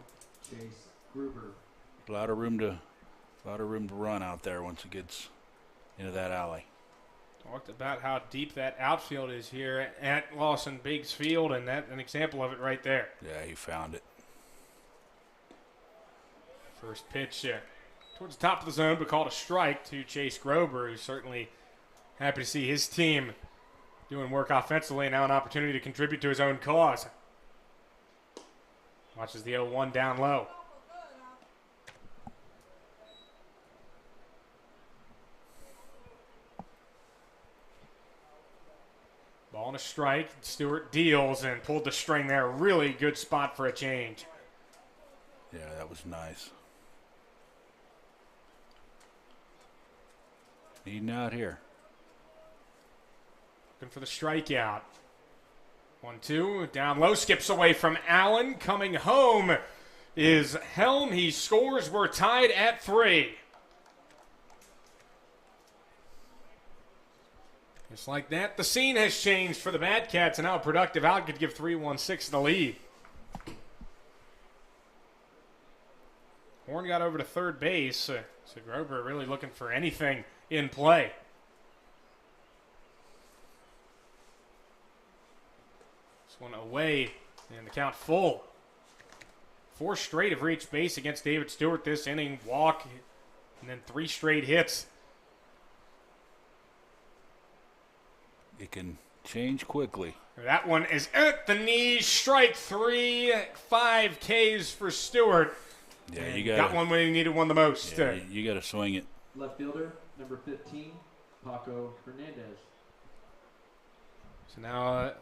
Chase Gruber. A lot of room to run out there once it gets into that alley. Talked about how deep that outfield is here at Lawson Biggs Field, and that's an example of it right there. Yeah, he found it. First pitch towards the top of the zone, but called a strike to Chase Grober, who's certainly happy to see his team doing work offensively and now an opportunity to contribute to his own cause. Watches the 0-1 down low. Ball and a strike. Stewart deals and pulled the string there. Really good spot for a change. Yeah, that was nice. Needing out here. Looking for the strikeout. 1-2. Down low. Skips away from Allen. Coming home is Helm. He scores. We're tied at 3. Just like that, the scene has changed for the Bad Cats, and now a productive out could give 3-1-6 the lead. Horn got over to third base, so Grober really looking for anything in play. This one away, and the count full. 4 straight have reached base against David Stewart this inning. Walk, and then 3 straight hits. It can change quickly. That one is at the knees. Strike 3. 5 Ks for Stewart. Yeah, And you got one when he needed one the most. Yeah, you got to swing it. Left fielder, number 15, Paco Hernandez. So now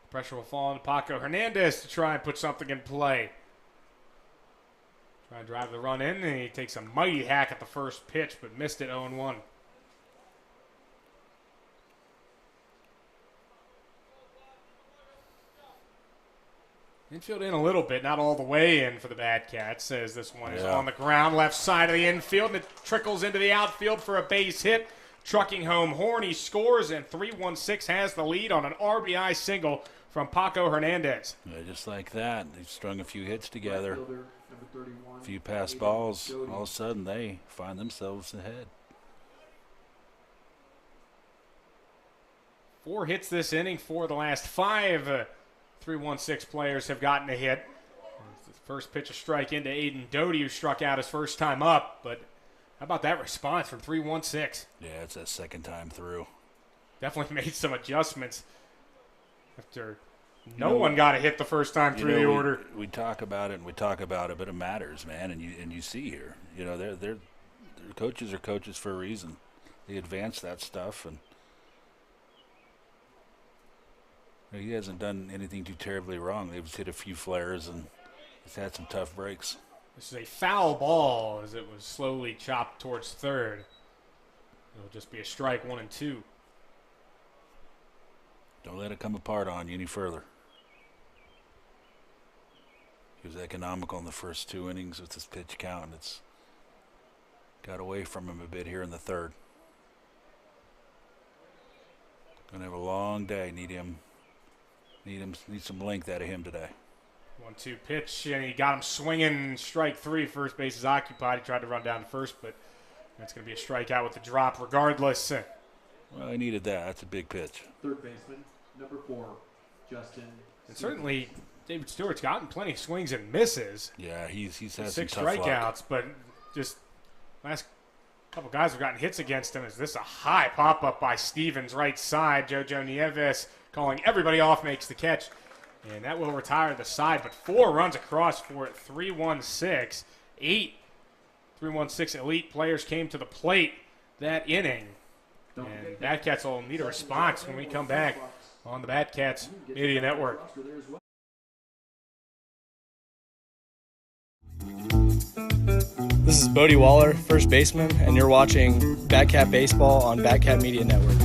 pressure will fall on Paco Hernandez to try and put something in play. Try and drive the run in, and he takes a mighty hack at the first pitch, but missed it 0-1. Infield in a little bit, not all the way in for the Bad Cats, as this one is on the ground, left side of the infield, and it trickles into the outfield for a base hit. Trucking home Horn, he scores, and 3-1-6 has the lead on an RBI single from Paco Hernandez. Yeah, just like that. They've strung a few hits together, Right fielder, number 31, a few pass balls. All of a sudden, they find themselves ahead. 4 hits this inning, 4 of the last 5. 3-1-6 players have gotten a hit. The first pitch, a strike into Aiden Doty, who struck out his first time up. But how about that response from 3-1-6? Yeah, it's that second time through. Definitely made some adjustments after no one got a hit the first time through the order. We talk about it and we talk about it, but it matters, man. And you see here, their coaches are coaches for a reason. They advance that stuff, and he hasn't done anything too terribly wrong. They've just hit a few flares, and he's had some tough breaks. This is a foul ball as it was slowly chopped towards third. It'll just be a strike, 1 and 2. Don't let it come apart on you any further. He was economical in the first 2 innings with his pitch count, and it's got away from him a bit here in the third. Gonna have a long day. Need some length out of him today. 1-2 pitch, and he got him swinging. Strike 3. First base is occupied. He tried to run down to first, but that's going to be a strikeout with the drop regardless. Well, he needed that. That's a big pitch. third baseman, number 4, Justin. And certainly, David Stewart's gotten plenty of swings and misses. Yeah, he's had 6 some tough strikeouts, luck. but just last couple guys have gotten hits against him. Is this a high pop-up by Stevens, right side? Jojo Nieves calling everybody off, makes the catch. And that will retire the side, but 4 runs across for it. 3-1-6. 8 3-1-6 elite players came to the plate that inning. And Bad Cats will need a response when we come back on the Bad Cats Media Network. This is Bodie Waller, first baseman, and you're watching Bad Cat Baseball on Bad Cat Media Network.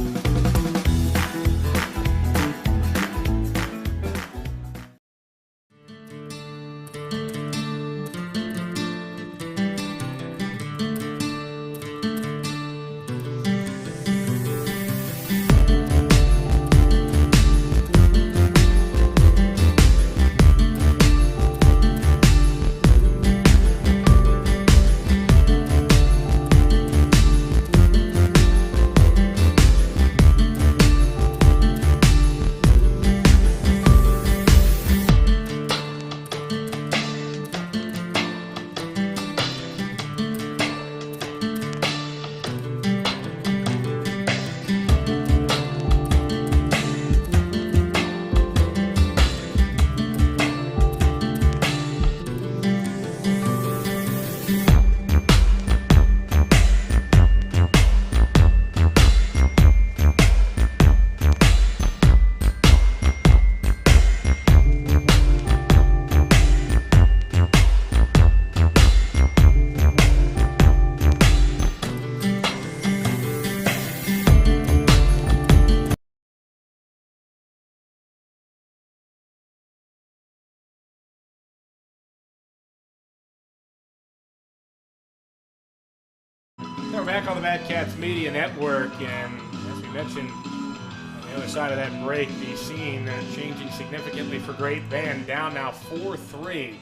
We're back on the Bad Cats Media Network, and as we mentioned, The other side of that break, the scene changing significantly for Great Bend. Down now 4-3.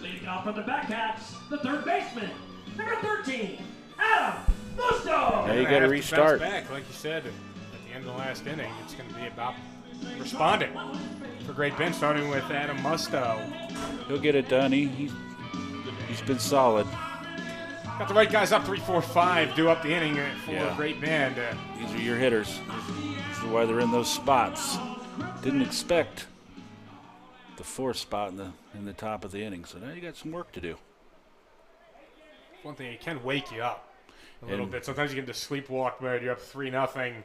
Leading off from the Batcats, the third baseman, number 13, Adam Musto. Now you got to restart. Back, like you said, at the end of the last inning, it's going to be about responding for Great Bend, starting with Adam Musto. He'll get it done. He's been solid. Got the right guys up 3-4-5, due up the inning for Great Bend. These are your hitters. This is why they're in those spots. Didn't expect the fourth spot in the top of the inning, so now you got some work to do. One thing, it can wake you up a little bit. Sometimes you get into sleepwalk mode. You're up 3-0.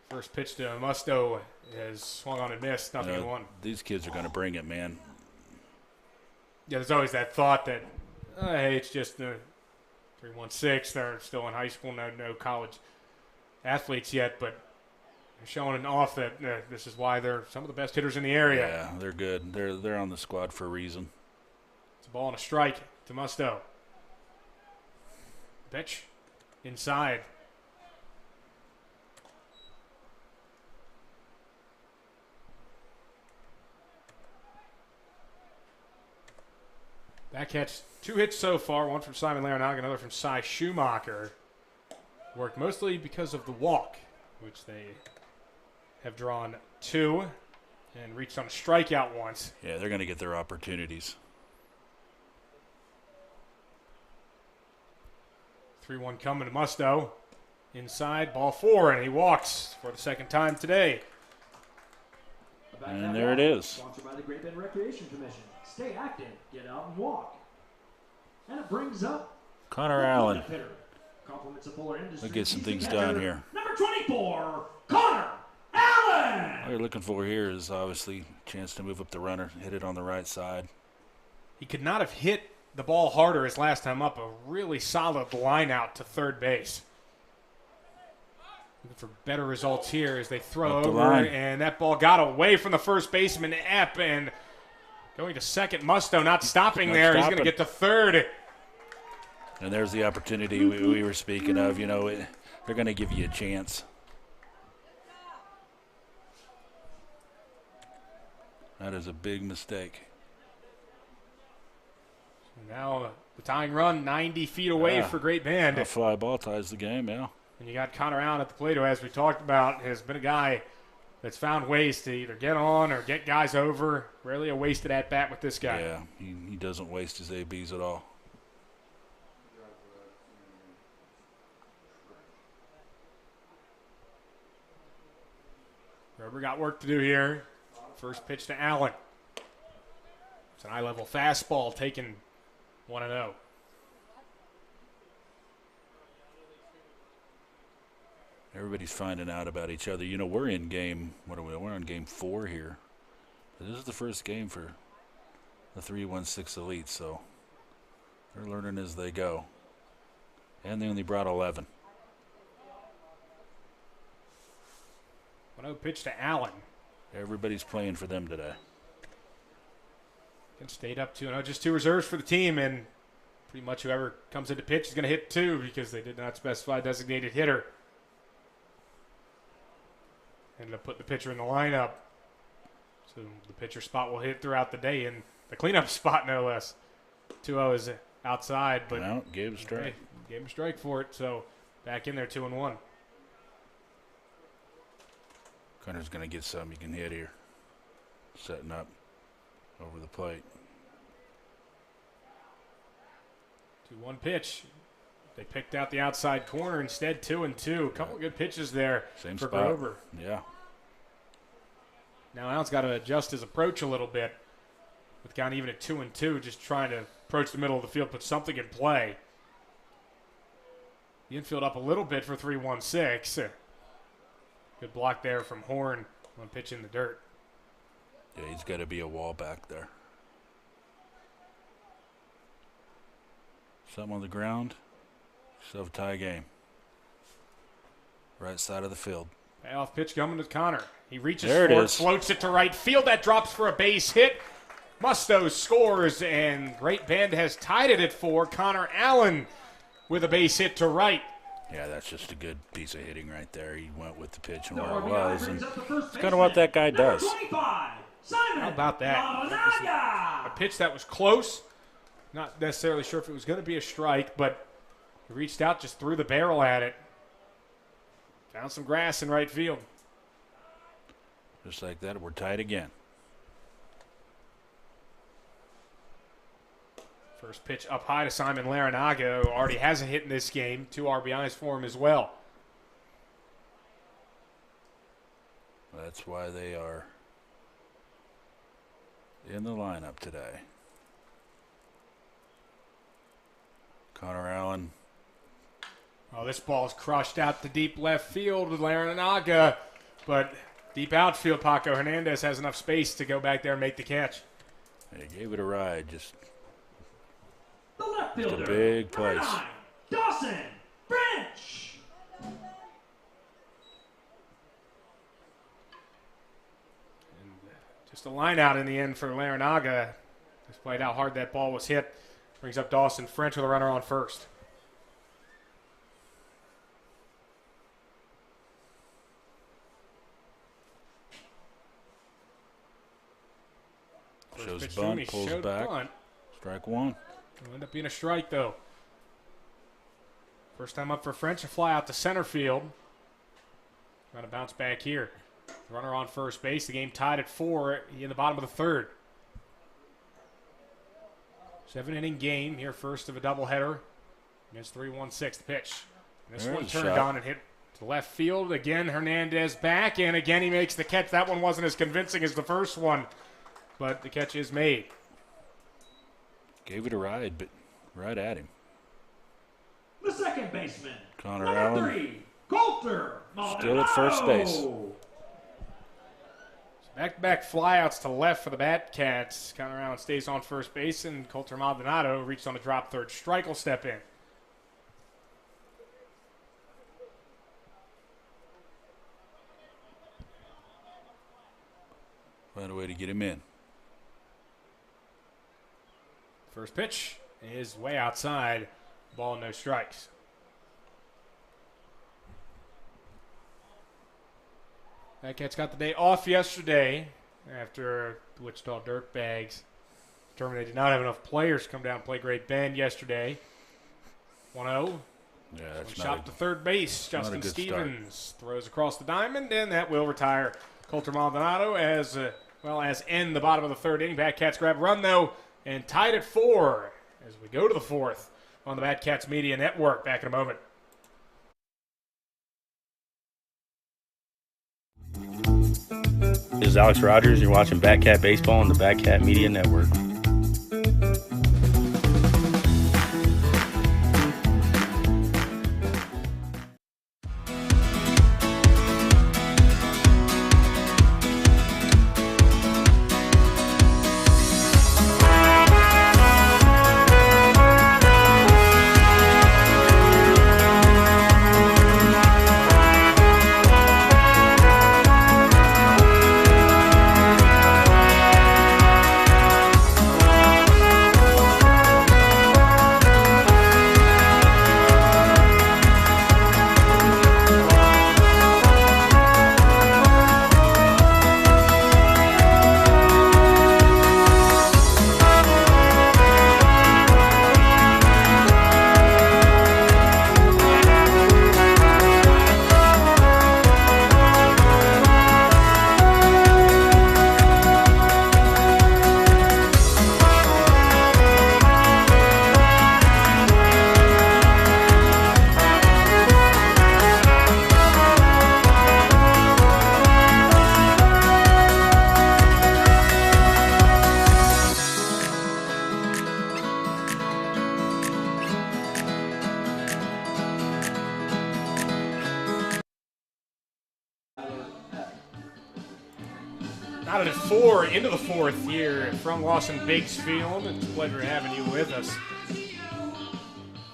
First pitch to Musto has swung on and missed. Nothing in one. These kids are going to bring it, man. Yeah, there's always that thought that, hey, it's just the 3-1-6. They're still in high school, no college athletes yet, but they're showing off that this is why they're some of the best hitters in the area. Yeah, they're good. They're on the squad for a reason. It's a ball and a strike to Musto. Pitch inside. Batcats, 2 hits so far, one from Simon Laronog, another from Cy Schumacher. Worked mostly because of the walk, which they have drawn 2 and reached on a strikeout once. Yeah, they're going to get their opportunities. 3-1 coming to Musto. Inside, ball 4, and he walks for the second time today. And there it is. Sponsored by the Great Bend Recreation Commission. Stay active, get out and walk. And it brings up Connor Allen. Compliments of Fuller Industries. We'll get some things done here. Number 24, Connor Allen. What you're looking for here is obviously a chance to move up the runner, hit it on the right side. He could not have hit the ball harder his last time up. A really solid line out to third base. Looking for better results here as they throw over, and that ball got away from the first baseman, Epp, and going to second. Musto not stopping there. He's going to get to third. And there's the opportunity we were speaking of. You know, they're going to give you a chance. That is a big mistake. Now the tying run 90 feet away for Great Bend. A fly ball ties the game, yeah. And you got Connor Allen at the plate, who, as we talked about, has been a guy that's found ways to either get on or get guys over. Rarely a wasted at-bat with this guy. Yeah, he doesn't waste his ABs at all. Rober got work to do here. First pitch to Allen. It's an eye-level fastball taken 1-0. Everybody's finding out about each other. You know, we're in game, we're on game 4 here. This is the first game for the 3-1-6 Elite, so they're learning as they go. And they only brought 11. 1-0 pitch to Allen. Everybody's playing for them today. And stayed up 2-0. Just 2 reserves for the team, and pretty much whoever comes into pitch is going to hit 2 because they did not specify a designated hitter. Ended up putting the pitcher in the lineup. So the pitcher spot will hit throughout the day, and the cleanup spot, no less. 2-0 is outside, but out, gave a strike. Okay, gave him a strike for it, so back in there 2-1. Connor's going to get something he can hit here. Setting up over the plate. 2-1 pitch. They picked out the outside corner instead, 2-2. A couple of good pitches there Same for spot. Grover. Yeah. Now Allen's got to adjust his approach a little bit with count even at 2-2, just trying to approach the middle of the field, put something in play. The infield up a little bit for 3-1-6. Good block there from Horn. One pitch in the dirt. Yeah, he's got to be a wall back there. Something on the ground. Still have a tie game. Right side of the field. Payoff pitch coming to Connor. He reaches There it for it, is. floats it to right field. That drops for a base hit. Musto scores, and Great Bend has tied it at 4. Connor Allen with a base hit to right. Yeah, that's just a good piece of hitting right there. He went with the pitch and The where it RBI was, and brings up the first it's kind of what that guy baseman, does. number 25, Simon How about that? Malanaga. A pitch that was close. Not necessarily sure if it was going to be a strike, but he reached out, just threw the barrel at it. Found some grass in right field. Just like that, we're tied again. First pitch up high to Simon Laranaga, who already has a hit in this game. 2 RBIs for him as well. That's why they are in the lineup today. Connor Allen. Oh, this ball is crushed out to deep left field with Laranaga, but deep outfield, Paco Hernandez has enough space to go back there and make the catch. They gave it a ride. Just The left a fielder, big number place. 9, Dawson French. Just a line out in the end for Laranaga. Despite how hard that ball was hit. Brings up Dawson French with a runner on first. Shows Pitch bunt, to him, he pulls showed back. bunt. Strike one. It'll end up being a strike, though. First time up for French, a fly out to center field. Trying to bounce back here. Runner on first base. The game tied at 4 in the bottom of the third. 7-inning game here, first of a doubleheader against 3-1-6. The pitch. And this There's one a turned shot. on and hit to left field. Again, Hernandez back, and again he makes the catch. That one wasn't as convincing as the first one, but the catch is made. Gave it a ride, but right at him. The second baseman, Connor number Allen. 3, Coulter Still at first base. Maldonado. Back-to-back flyouts to left for the Batcats. Connor Allen stays on first base, and Coulter Maldonado reached on the drop third. Strike will step in. Find a way to get him in. First pitch is way outside. Ball, no strikes. Batcats got the day off yesterday after the Wichita Dirtbags determined they did not have enough players to come down and play Great Bend yesterday. 1-0. Yeah, that's Shot not to third base. not a Justin good Stevens throws across the diamond, and that will retire Coulter Maldonado as well as end the bottom of the third inning. Batcats grab a run, though, and tied at 4 as we go to the fourth on the Batcats Media Network. Back in a moment. This is Alex Rogers. You're watching Batcat Baseball on the Batcat Media Network. Out at 4 into the fourth here from Lawson Biggs Field. It's a pleasure having you with us.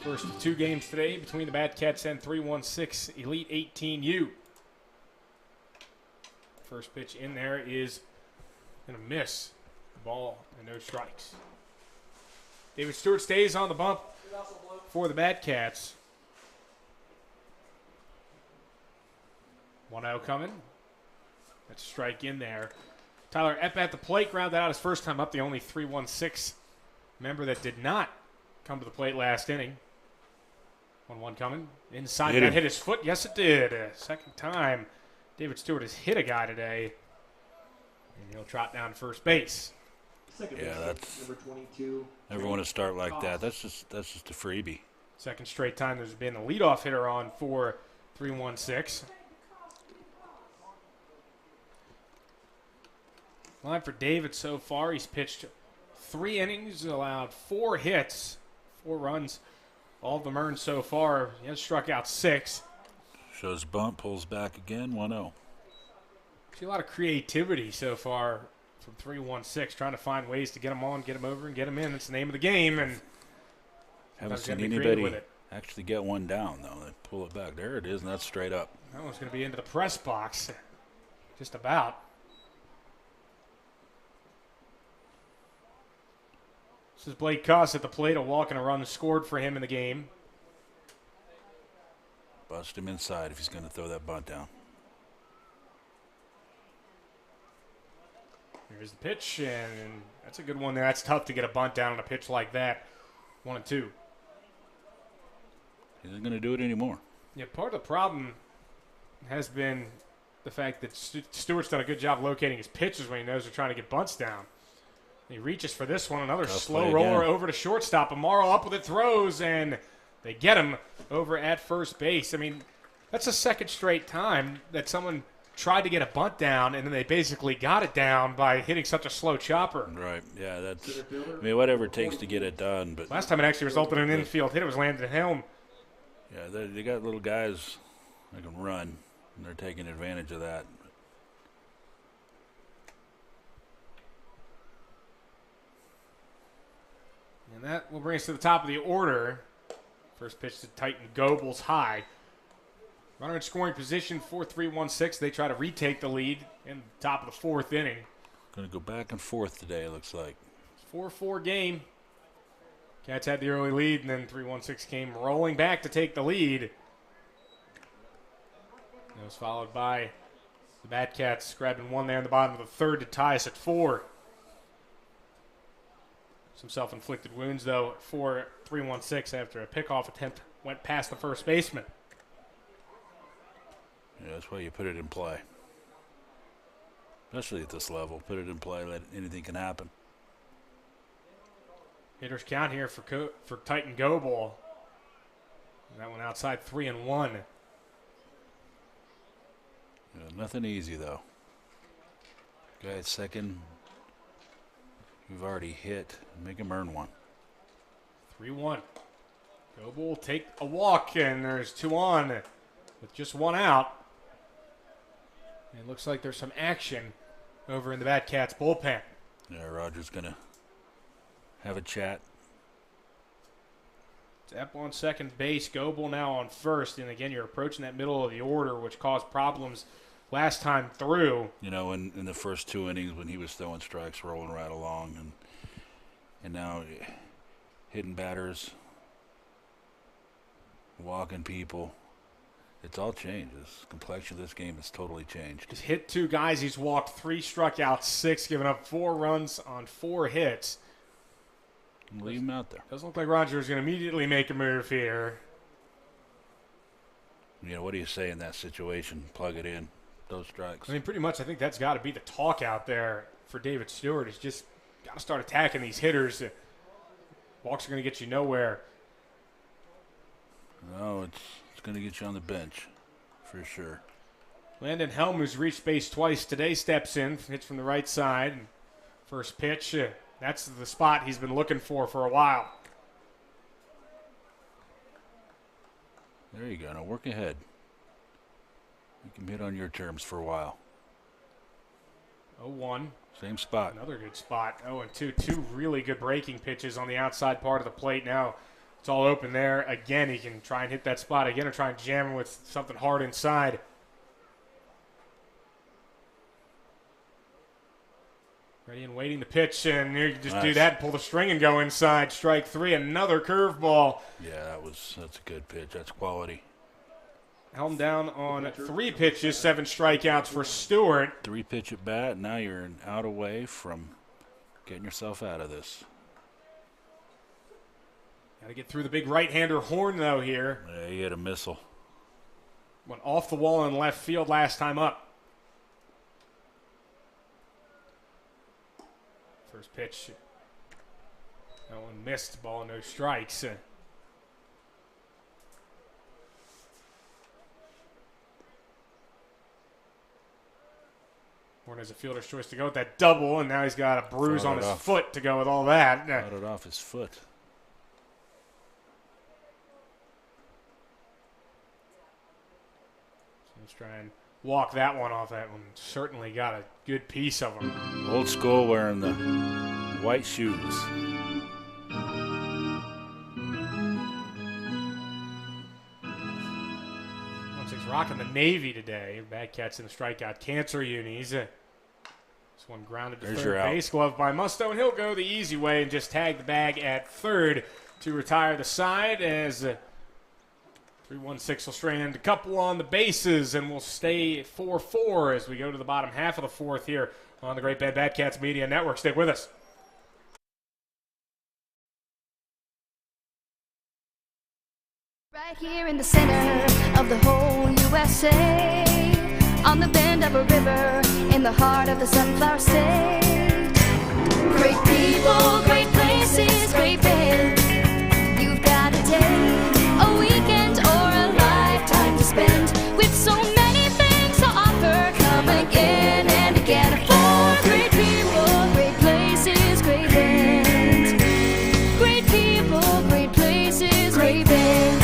First of 2 games today between the Batcats and 3-1-6 Elite 18U. First pitch in there is going to miss. Ball and no strikes. David Stewart stays on the bump for the Batcats. 1-0 coming. That's a strike in there. Tyler Epp at the plate, grounded out his first time up, the only 3-1-6 member that did not come to the plate last inning. 1-1 coming. Inside, that hit his foot. Yes, it did. Second time David Stewart has hit a guy today. And he'll trot down to first base. Yeah, that's number 22. Never want to start like that. That's just a freebie. Second straight time there's been a leadoff hitter on for 3-1-6. Line for David so far. He's pitched 3 innings, allowed 4 hits, 4 runs. All of them earned so far. He has struck out 6. Shows bunt, pulls back again, 1-0. See a lot of creativity so far from 3-1-6, trying to find ways to get him on, get him over, and get him in. That's the name of the game. And haven't seen anybody actually get one down, though. They pull it back. There it is, and that's straight up. That one's going to be into the press box. Just about. This is Blake Cuss at the plate. A walk and a run scored for him in the game. Bust him inside if he's going to throw that bunt down. Here's the pitch, and that's a good one there. That's tough to get a bunt down on a pitch like that. 1-2. He isn't going to do it anymore. Yeah, part of the problem has been the fact that Stewart's done a good job locating his pitches when he knows they're trying to get bunts down. He reaches for this one, another slow roller over to shortstop. Amaro up with it, throws, and they get him over at first base. I mean, that's the second straight time that someone tried to get a bunt down, and then they basically got it down by hitting such a slow chopper. Right, yeah, that's, I mean, whatever it takes to get it done. But last time it actually resulted in an infield hit. It was Landon Helm. Yeah, they got little guys that can run, and they're taking advantage of that. And that will bring us to the top of the order. First pitch to Titan Goebbels high. Runner in scoring position, 4-3-1-6. They try to retake the lead in the top of the 4th inning. Going to go back and forth today, it looks like. 4-4 game. Cats had the early lead, and then 3-1-6 came rolling back to take the lead. It was followed by the Bat Cats grabbing one there in the bottom of the 3rd to tie us at 4. Some self-inflicted wounds, though, for 3-1-6 after a pickoff attempt went past the first baseman. Yeah, that's why you put it in play. Especially at this level. Put it in play, let anything can happen. Hitters count here for Titan Goebel. That one outside 3-1. Yeah, nothing easy, though. Guy at second. You've already hit. Make him earn one. 3-1. Goebel will take a walk, and there's 2 on with just 1 out. And it looks like there's some action over in the Bat Cats bullpen. Yeah, Roger's going to have a chat. It's Epp on second base, Goebel now on first. And again, you're approaching that middle of the order, which caused problems last time through. You know, in the first 2 innings when he was throwing strikes, rolling right along, and now hitting batters, walking people. It's all changed. The complexion of this game has totally changed. He's hit 2 guys. He's walked 3, struck out 6, given up 4 runs on 4 hits. Leave him out there. Doesn't look like Roger is going to immediately make a move here. You know, what do you say in that situation? Plug it in. Those strikes. I mean, pretty much I think that's got to be the talk out there for David Stewart. Is just got to start attacking these hitters. Walks are going to get you nowhere. No, it's going to get you on the bench for sure. Landon Helm, who's reached base twice today, steps in, hits from the right side. And first pitch, that's the spot he's been looking for a while. There you go. Now work ahead. You can hit on your terms for a while. 0-1. Same spot. Another good spot. 0-2. 2 really good breaking pitches on the outside part of the plate. Now it's all open there. Again, he can try and hit that spot again or try and jam him with something hard inside. Ready and waiting to pitch, and you just do that, pull the string and go inside. Strike 3, another curveball. Yeah, that's a good pitch. That's quality. held down on 3 pitches, 7 strikeouts for Stewart. 3-pitch at bat. Now you're an out away from getting yourself out of this. Got to get through the big right-hander Horn, though, here. Yeah, he had a missile. Went off the wall in left field last time up. First pitch. That one missed. Ball, no strikes. Horn has a fielder's choice to go with that double, and now he's got a bruise on his foot to go with all that. Got it off his foot. Let's try and walk that one off. That one certainly got a good piece of him. Old school wearing the white shoes. He's rocking the Navy today. Bad Cats in the strikeout cancer unis. This one grounded to third base, glove by Musto, and he'll go the easy way and just tag the bag at third to retire the side as 3-1-6 will strand a couple on the bases, and we'll stay 4-4 as we go to the bottom half of the fourth here on the Great Bad Cats Media Network. Stick with us. Right here in the center of the whole USA, on the bend of a river, in the heart of the Sunflower State. Great people, great places, great band. You've got to take a weekend or a lifetime to spend with so many things to offer. Come again and again for great people, great places, great band. Great people, great places, great band.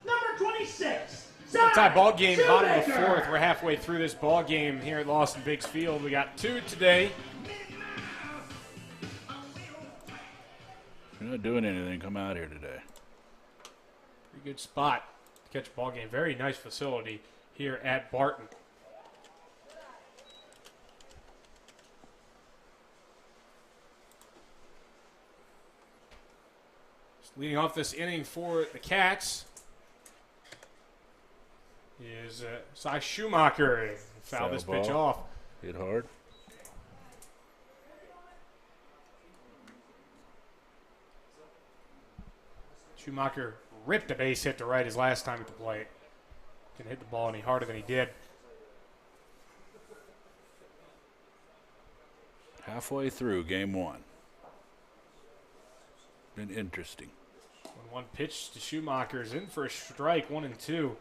Number 26. Tie ball game, bottom of the fourth. We're halfway through this ball game here at Lawson Biggs Field. We got 2 today. You're not doing anything. Come out here today. Pretty good spot to catch a ball game. Very nice facility here at Barton. Just leading off this inning for the Cats is Cy Schumacher. Foul this pitch off. Hit hard. Schumacher ripped a base hit to right his last time at the plate. Didn't hit the ball any harder than he did. Halfway through game 1. Been interesting. 1 pitch to Schumacher's in for a strike, 1-2.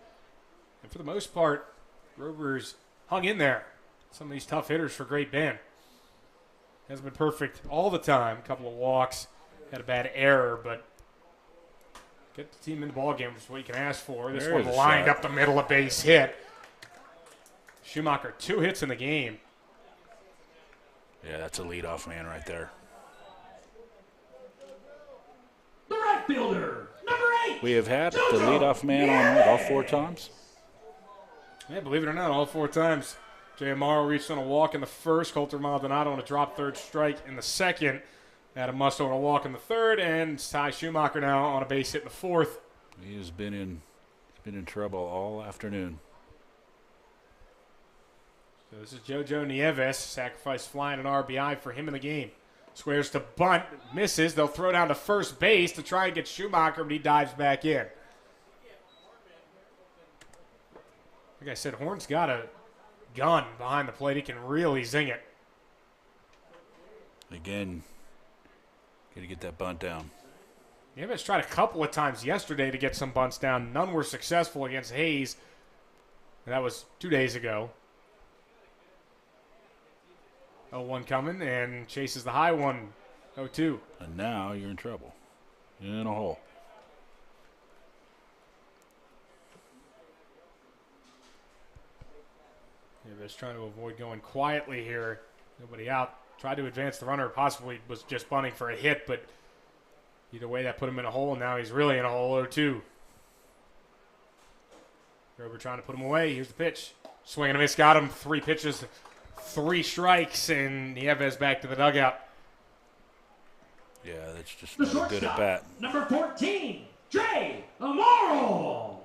And for the most part, Rovers hung in there. Some of these tough hitters for Great Bend. Hasn't been perfect all the time. A couple of walks, had a bad error, but get the team in the ball game, which is what you can ask for. This one lined up the middle, a base hit. Schumacher, 2 hits in the game. Yeah, that's a leadoff man right there. The right fielder, number 8. We have had the leadoff man on what, all 4 times? Yeah, believe it or not, all 4 times. Jay Amaro reached on a walk in the first. Colter Maldonado on a drop third strike in the second. Adam Musto on a walk in the third, and Cy Schumacher now on a base hit in the fourth. He has been in trouble all afternoon. So this is JoJo Nieves. Sacrifice flying an RBI for him in the game. Squares to bunt, misses. They'll throw down to first base to try and get Schumacher, but he dives back in. Like I said, Horn's got a gun behind the plate. He can really zing it. Again, got to get that bunt down. Nieves tried a couple of times yesterday to get some bunts down. None were successful against Hayes. That was 2 days ago. 0-1 coming and chases the high one. 0-2. And now you're in trouble. You're in a hole. Nieves trying to avoid going quietly here. Nobody out. Tried to advance the runner. Possibly was just bunting for a hit, but either way, that put him in a hole, and now he's really in a hole. 0-2. Grover trying to put him away. Here's the pitch. Swing and a miss. Got him. 3 pitches, 3 strikes, and Nieves back to the dugout. Yeah, that's just The not a good at shortstop, bat. number 14, Trey Amaro.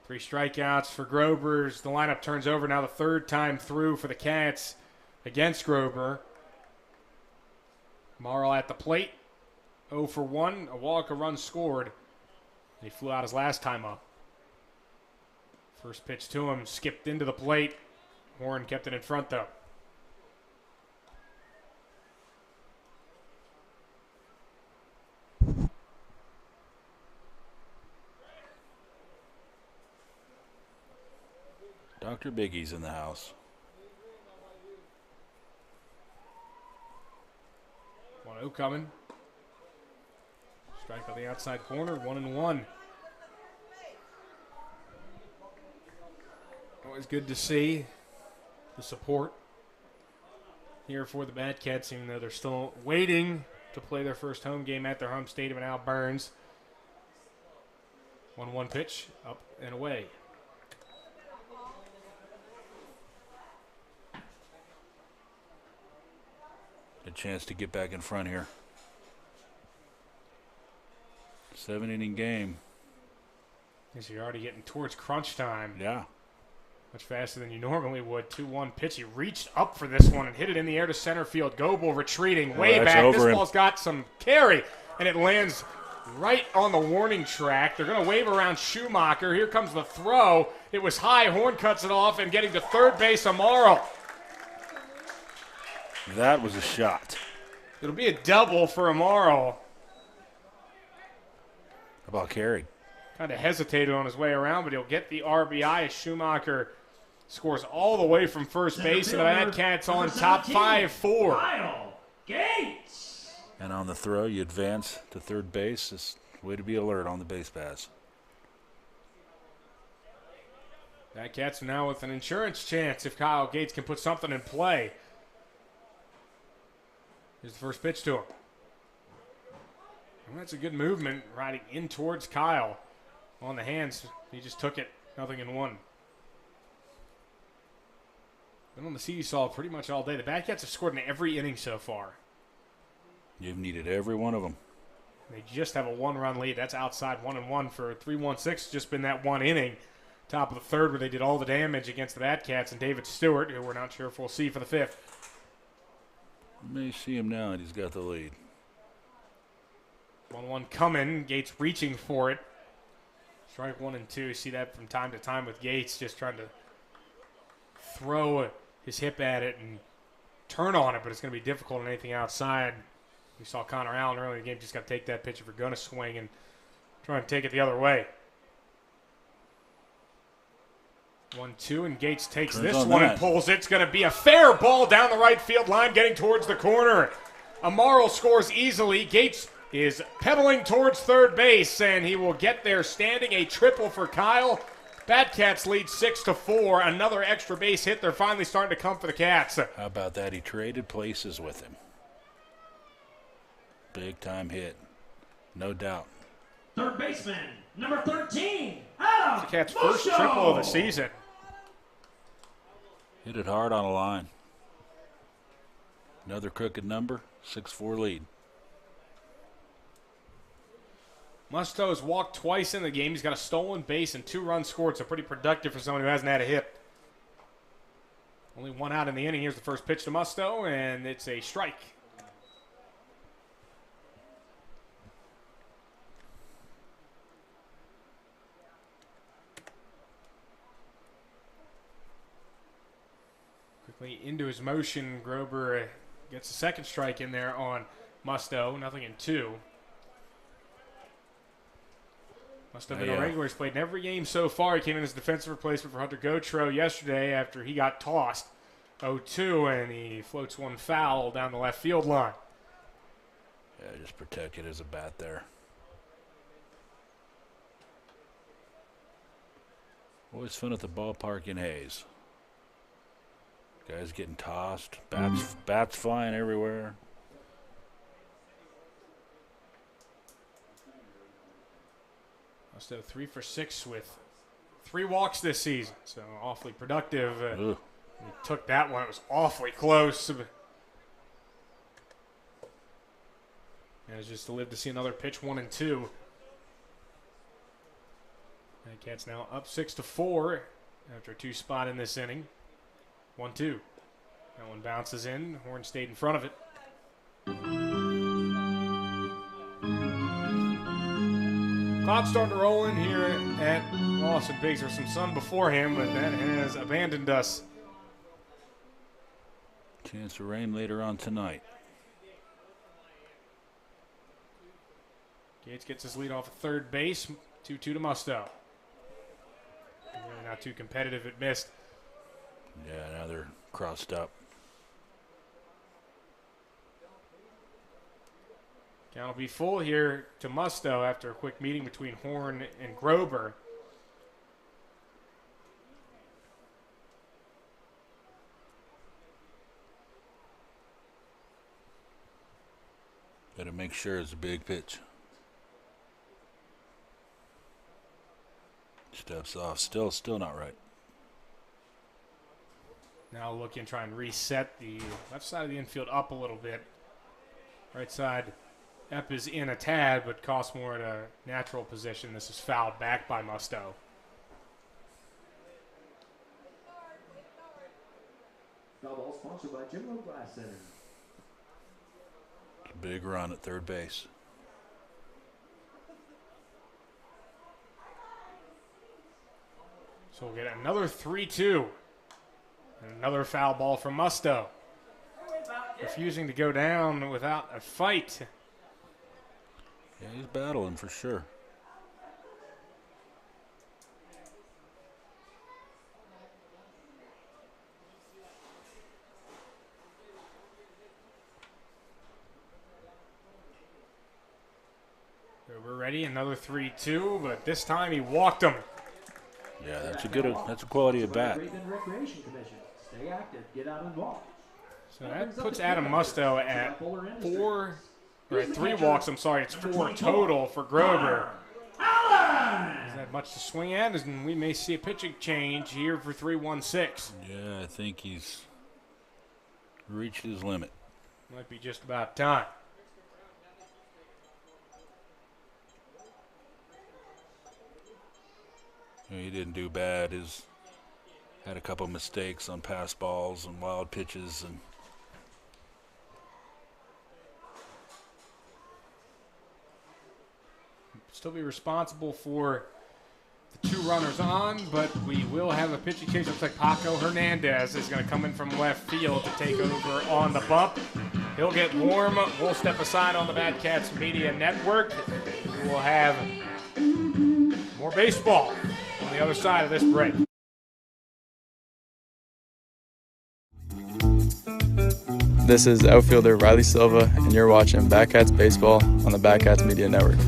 3 strikeouts for Grover's. The lineup turns over now the 3rd time through for the Cats against Grover. Morrow at the plate. 0 for 1. A walk, a run scored. He flew out his last time up. First pitch to him, skipped into the plate. Horn kept it in front, though. Dr. Biggie's in the house. 1-0 coming. Strike on the outside corner, 1-1. Always good to see the support here for the Bad Cats, even though they're still waiting to play their first home game at their home stadium in Al Burns. 1-1 pitch, up and away. A chance to get back in front here. 7-inning game. Guess you're already getting towards crunch time. Yeah. Much faster than you normally would. 2-1 pitch. He reached up for this one and hit it in the air to center field. Goebel retreating way that's back. over This him. ball's got some carry, and it lands right on the warning track. They're going to wave around Schumacher. Here comes the throw. It was high. Horn cuts it off, and getting to third base, Amaro. That was a shot. It'll be a double for Amaro. How about Carey? Kind of hesitated on his way around, but he'll get the RBI as Schumacher scores all the way from first base, and the Bad Cats on top 5-4. Kyle Gates. And on the throw, you advance to third base. It's way to be alert on the base pass. Bad Cats are now with an insurance chance if Kyle Gates can put something in play. Here's the first pitch to him. And that's a good movement, riding in towards Kyle. On the hands, he just took it, 0-1. Been on the seesaw pretty much all day. The Bad Cats have scored in every inning so far. You've needed every one of them. They just have a 1-run lead. That's outside 1-1 for 3-1-6. Just been that 1 inning. Top of the 3rd where they did all the damage against the Bad Cats and David Stewart, who we're not sure if we'll see for the 5th. You may see him now, and he's got the lead. 1-1 coming. Gates reaching for it. Strike 1 and 2. See that from time to time with Gates, just trying to throw his hip at it and turn on it, but it's going to be difficult on anything outside. We saw Connor Allen early in the game just got to take that pitch if you're going to swing and try and take it the other way. 1-2, and Gates takes Turns this on one that. and pulls it. It's going to be a fair ball down the right field line, getting towards the corner. Amaro scores easily. Gates is pedaling towards third base, and he will get there standing. A triple for Kyle. Bad Cats lead 6-4. Another extra base hit. They're finally starting to come for the Cats. How about that? He traded places with him. Big time hit. No doubt. Third baseman, number 13, Adam The Cats' first Musto. triple of the season. Hit it hard on a line. Another crooked number. 6-4 lead. Musto has walked twice in the game. He's got a stolen base and 2 runs scored, so pretty productive for someone who hasn't had a hit. Only 1 out in the inning. Here's the first pitch to Musto, and it's a strike. quickly into his motion. Grober gets a second strike in there on Musto. 0-2. Must have been a regular. He's played in every game so far. He came in as defensive replacement for Hunter Gotro yesterday after he got tossed 0-2, and he floats one foul down the left field line. Yeah, just protected his bat there. Always fun at the ballpark in Hayes. Guys getting tossed, bats flying everywhere. Musto 3 for 6 with 3 walks this season, so awfully productive. He took that one. It was awfully close. And it's just to live to see another pitch. 1-2. Cat's now up 6-4 after a 2 spot in this inning. 1-2. That one bounces in. Horn stayed in front of it. Clock's starting to roll in here at Lawson Biggs. There's some sun before him, but that has abandoned us. Chance of rain later on tonight. Gates gets his lead off at third base. 2-2 to Musto. Really not too competitive. It missed. Yeah, now they're crossed up. Count will be full here to Musto after a quick meeting between Horn and Grober. Got to make sure it's a big pitch. Steps off. Still not right. Now looking, try and reset the left side of the infield up a little bit. Right side up is in a tad, but costs more at a natural position. This is fouled back by Musto. Foul ball sponsored by Jim Lowe Glass Center. Big run at third base. So we'll get another 3-2. And another foul ball from Musto. Refusing to go down without a fight. Yeah, he's battling for sure. We're ready, another 3-2, but this time he walked him. Yeah, that's a quality of bat. Recreation Commission. Stay active, get out and walk. So that puts Adam Musto at 3 walks. I'm sorry, it's 4 total for Grober. Isn't that much to swing at? And we may see a pitching change here for 3-1-6. Yeah, I think he's reached his limit. Might be just about time. He didn't do bad. Had a couple mistakes on pass balls and wild pitches, and still be responsible for the 2 runners on, but we will have a pitching change. Looks like Paco Hernandez is going to come in from left field to take over on the bump. He'll get warm. We'll step aside on the Bad Cats Media Network. We will have more baseball on the other side of this break. This is outfielder Riley Silva, and you're watching Bad Cats Baseball on the Bad Cats Media Network.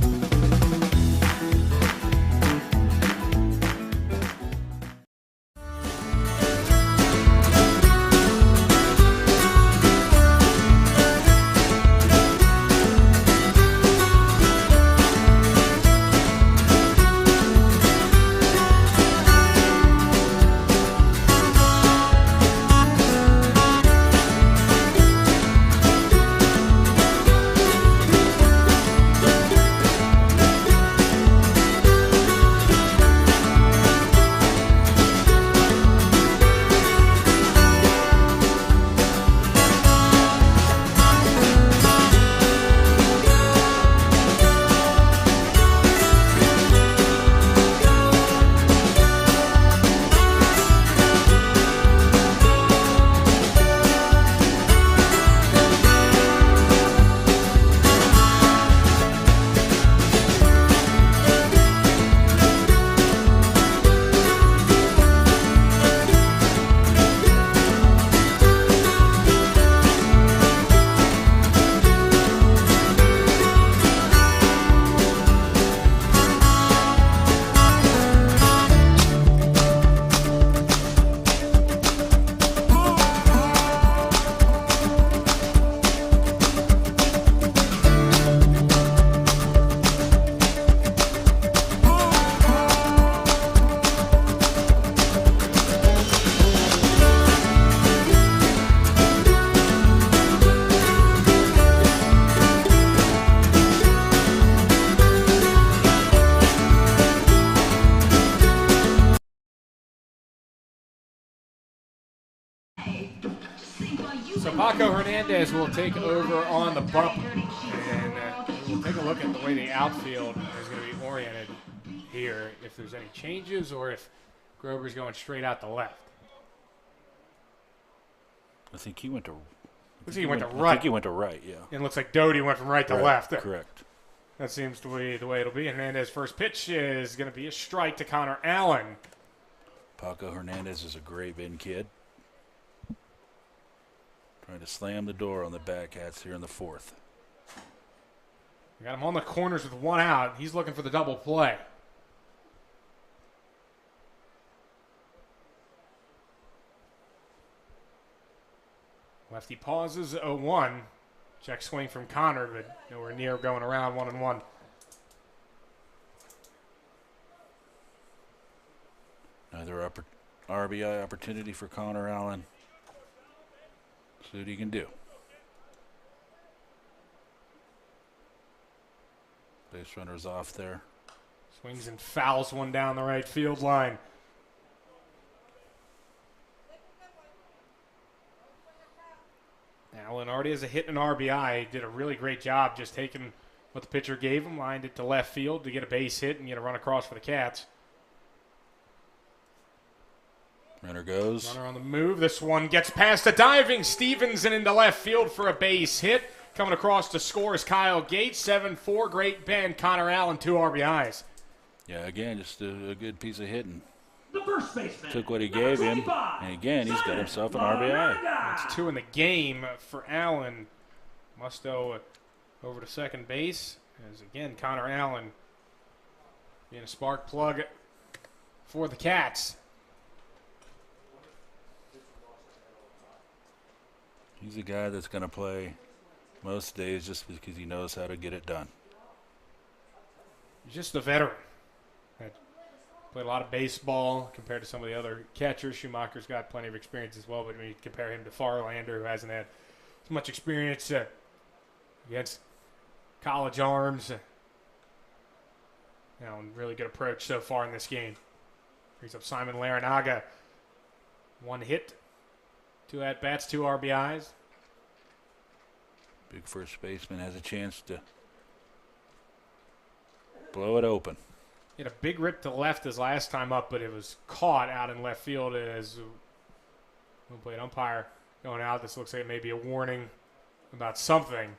Paco Hernandez will take over on the bump, and we'll take a look at the way the outfield is going to be oriented here, if there's any changes or if Grover's going straight out the left. I think he went to. Looks like he went to right. I think he went to right. Yeah. And it looks like Doty went from right to left. Correct. That seems to be the way it'll be. Hernandez's first pitch is going to be a strike to Connor Allen. Paco Hernandez is a great bend kid. Trying to slam the door on the Batcats here in the fourth. We got him on the corners with one out. He's looking for the double play. Lefty pauses, 0-1. Check swing from Connor, but nowhere near going around 1-1. Another RBI opportunity for Connor Allen. See what he can do. Base runner's off there. Swings and fouls one down the right field line. Allen already has a hit and an RBI. He did a really great job just taking what the pitcher gave him, lined it to left field to get a base hit and get a run across for the Cats. Runner goes. Runner on the move. This one gets past a diving Stevenson into left field for a base hit. Coming across to score is Kyle Gates. 7-4. Great bend. Connor Allen, 2 RBIs. Yeah, again, just a good piece of hitting. The first baseman. Took what he gave him, and again, he's got himself an RBI. That's 2 in the game for Allen. Musto over to second base. As again, Connor Allen being a spark plug for the Cats. He's a guy that's going to play most days just because he knows how to get it done. He's just a veteran. Played a lot of baseball compared to some of the other catchers. Schumacher's got plenty of experience as well, but when you compare him to Farlander, who hasn't had as much experience against college arms, really good approach so far in this game. Brings up Simon Larinaga. 1 hit, 2 at-bats, 2 RBIs. Big first baseman has a chance to blow it open. He had a big rip to left his last time up, but it was caught out in left field as home plate umpire going out. This looks like it may be a warning about something.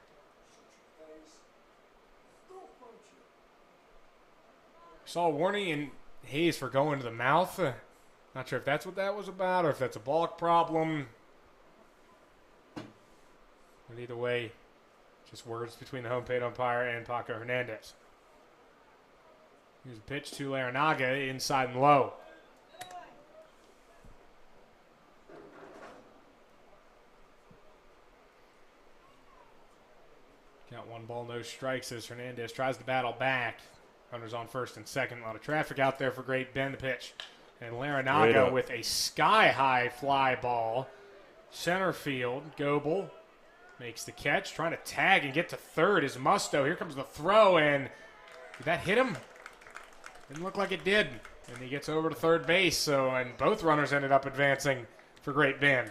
Saw a warning in Hayes for going to the mouth. Not sure if that's what that was about or if that's a balk problem. But either way, just words between the home plate umpire and Paco Hernandez. Here's a pitch to Larinaga, inside and low. Count 1 ball, no strikes as Hernandez tries to battle back. Runners on first and second. A lot of traffic out there for Great Bend. The pitch. And Larinaga with a sky-high fly ball. Center field. Goebel makes the catch. Trying to tag and get to third is Musto. Here comes the throw, and did that hit him? Didn't look like it did. And he gets over to third base, and both runners ended up advancing for Great Bend.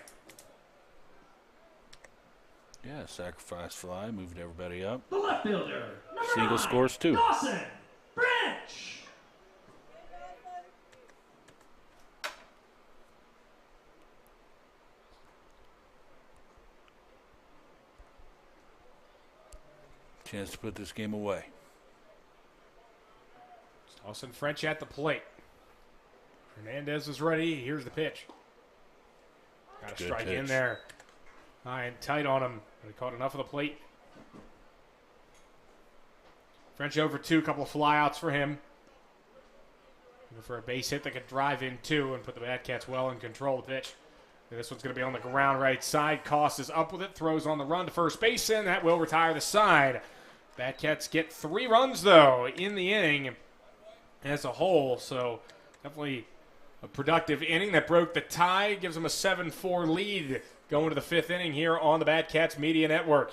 Yeah, sacrifice fly, moved everybody up. The left fielder. Single scores 2. Dawson Branch. Chance to put this game away. Dawson French at the plate. Hernandez is ready. Here's the pitch. Got to strike in there. High and tight on him. He caught enough of the plate. French over 2, couple of flyouts for him. Looking for a base hit that could drive in 2 and put the Batcats well in control of the pitch. And this one's going to be on the ground right side. Cost is up with it. Throws on the run to first base, and that will retire the side. Batcats get 3 runs, though, in the inning as a whole. So definitely a productive inning that broke the tie. Gives them a 7-4 lead going to the 5th inning here on the Batcats Media Network.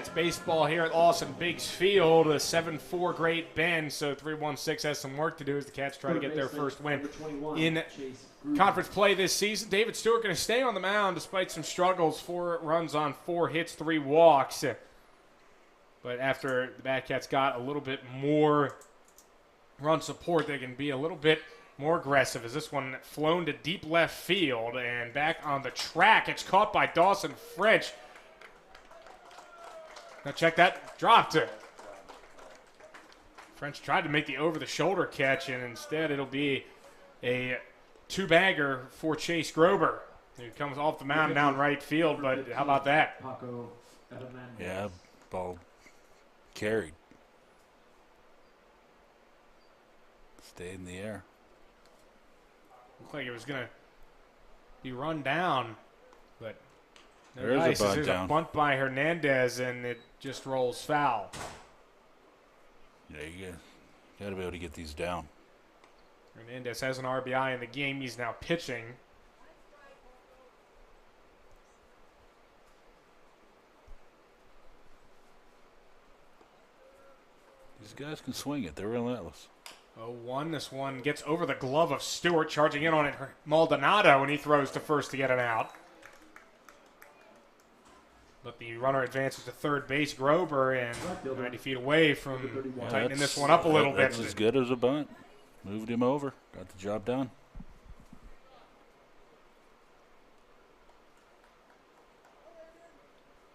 Cats baseball here at Lawson Biggs Field. A 7-4 Great Bend, so 3-1-6 has some work to do as the Cats try to get their first win in conference play this season. David Stewart going to stay on the mound despite some struggles. 4 runs on 4 hits, 3 walks. But after the Bad Cats got a little bit more run support, they can be a little bit more aggressive as this one flown to deep left field and back on the track. It's caught by Dawson French. Now check that. Dropped it. French tried to make the over-the-shoulder catch, and instead it'll be a 2-bagger for Chase Grober. He comes off the mound down right field, but how about that? Yeah, ball carried. Stayed in the air. Looked like it was going to be run down, but no There's dice. a bunt There's down. a bunt by Hernandez, and it just rolls foul. Yeah, you got to be able to get these down. Hernandez has an RBI in the game. He's now pitching. These guys can swing it. They're relentless. 0-1. This one gets over the glove of Stewart, charging in on it. Maldonado, and he throws to first to get an out. But the runner advances to third base. Grober, and 90 feet away from tightening this one up a little bit. That's as good as a bunt. Moved him over. Got the job done.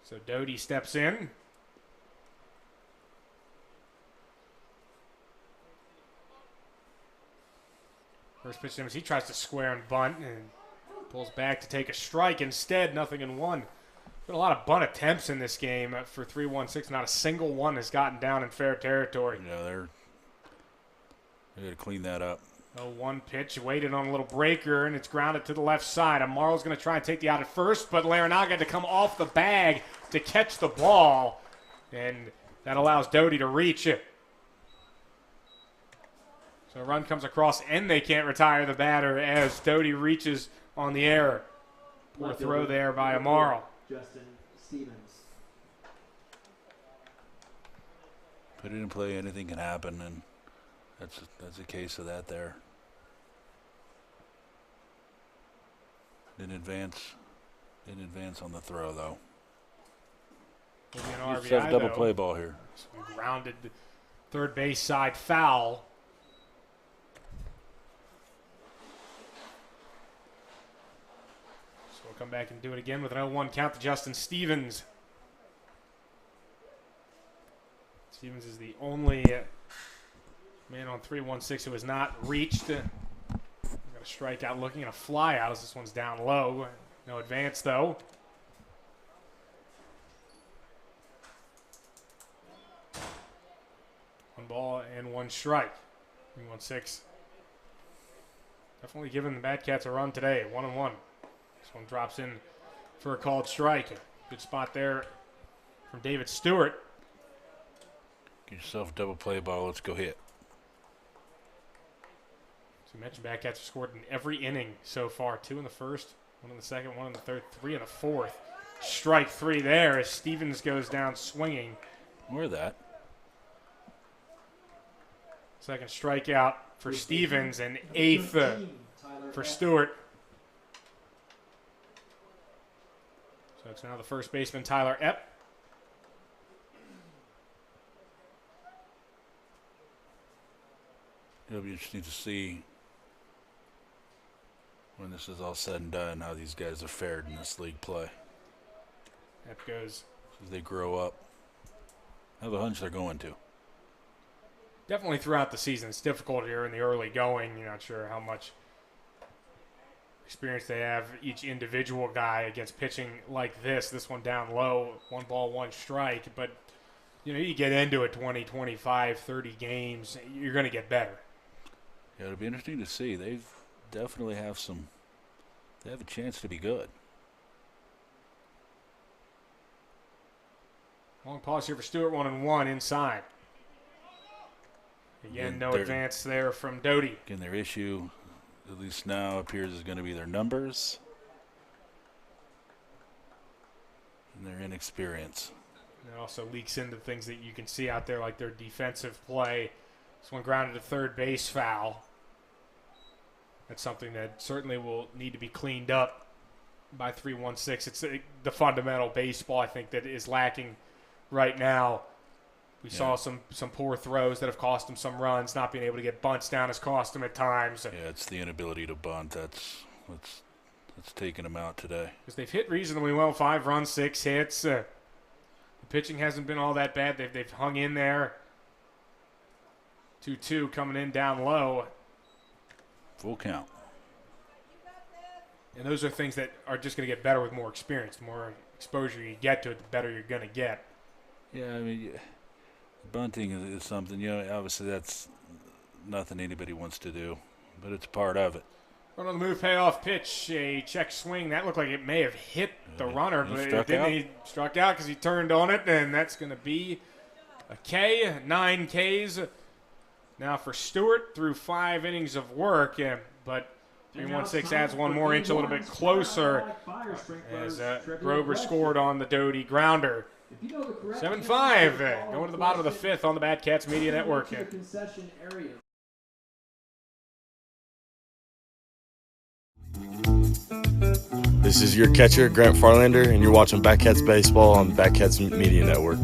So Doty steps in. First pitch to him as he tries to square and bunt and pulls back to take a strike. Instead, 0-1. Been a lot of bunt attempts in this game for 3-1-6. Not a single one has gotten down in fair territory. Yeah, they're going to clean that up. 0-1 pitch, waited on a little breaker, and it's grounded to the left side. Amaro's going to try and take the out at first, but Larinaga had to come off the bag to catch the ball, and that allows Doty to reach it. So a run comes across, and they can't retire the batter as Doty reaches on the error. Poor throw there by Amaro. Justin Stevens. Put it in play, anything can happen, and that's a case of that there. Didn't advance on the throw, though. Will be an Just RBI, have a double though. play ball here. So we grounded third base side foul. So we'll come back and do it again with an 0-1 count to Justin Stevens. Stevens is the only man on 3-1-6 who has not reached. Got a strikeout looking at a fly out as this one's down low. No advance, though. One ball and 1 strike. 3-1-6. Definitely giving the Bad Cats a run today. 1-1. This one drops in for a called strike. Good spot there from David Stewart. Get yourself a double play ball. Let's go hit. As we mentioned, Bad Cats have scored in every inning so far. 2 in the first, 1 in the second, 1 in the third, 3 in the fourth. Strike 3 there as Stevens goes down swinging. More of that. Second strikeout for Stevens and 8th for Stewart. So it's now the first baseman, Tyler Epp. It'll be interesting to see when this is all said and done how these guys have fared in this league play. Epp goes. As they grow up. I have a hunch they're going to. Definitely throughout the season. It's difficult here in the early going. You're not sure how much experience they have, each individual guy, against pitching like this. This one down low, 1 ball, 1 strike. But, you know, you get into it 20, 25, 30 games, you're going to get better. Yeah, it'll be interesting to see. They definitely have they have a chance to be good. Long pause here for Stewart, 1-1 inside. Again, no advance there from Doty. Again, their issue, at least now, appears is going to be their numbers and their inexperience. And it also leaks into things that you can see out there, like their defensive play. This one grounded to third base foul. That's something that certainly will need to be cleaned up by 3-1-6. It's the fundamental baseball, I think, that is lacking right now. We saw some poor throws that have cost them some runs. Not being able to get bunts down has cost them at times. Yeah, it's the inability to bunt that's taken them out today. Because they've hit reasonably well, 5 runs, 6 hits. The pitching hasn't been all that bad. They've hung in there. 2-2 coming in down low. Full count. And those are things that are just going to get better with more experience. The more exposure you get to it, the better you're going to get. Yeah, I mean, bunting is something, obviously that's nothing anybody wants to do, but it's part of it. Run on the move, payoff pitch, a check swing. That looked like it may have hit the runner, but it didn't. He struck out because he turned on it, and that's going to be a K. 9 Ks now for Stewart through 5 innings of work, but 3-1-6 adds one more inch a little bit closer as Grover scored on the Doty grounder. 7-5 going to the bottom of the 5th on the Bad Cats Media Network. This is your catcher, Grant Farlander, and you're watching Bad Cats Baseball on Bad Cats Media Network.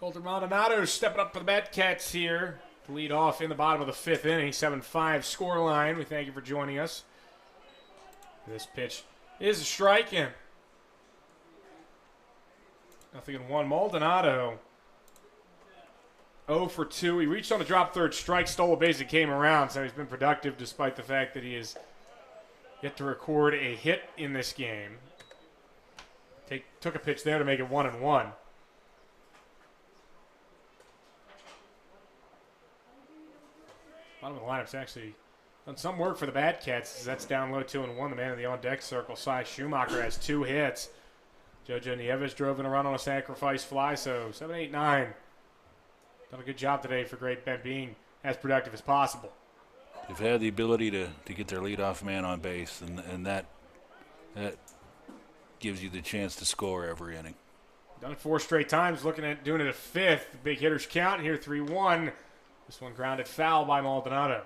Colton Maldonado stepping up for the Bad Cats here to lead off in the bottom of the 5th inning. 7-5 scoreline. We thank you for joining us. This pitch is a strike in. 0-1. Maldonado 0 for 2. He reached on a drop third strike, stole a base, and came around, so he's been productive despite the fact that he has yet to record a hit in this game. Took a pitch there to make it 1-1. Bottom of the lineup's actually done some work for the Bad Cats. That's down low 2-1. The man in the on-deck circle, Cy Schumacher, has 2 hits. Jojo Nieves drove in a run on a sacrifice fly, so 7-8-9. Done a good job today for Great Bend being as productive as possible. They've had the ability to get their leadoff man on base, and that gives you the chance to score every inning. Done it 4 straight times, looking at doing it a 5th. Big hitters count here, 3-1. This one grounded foul by Maldonado.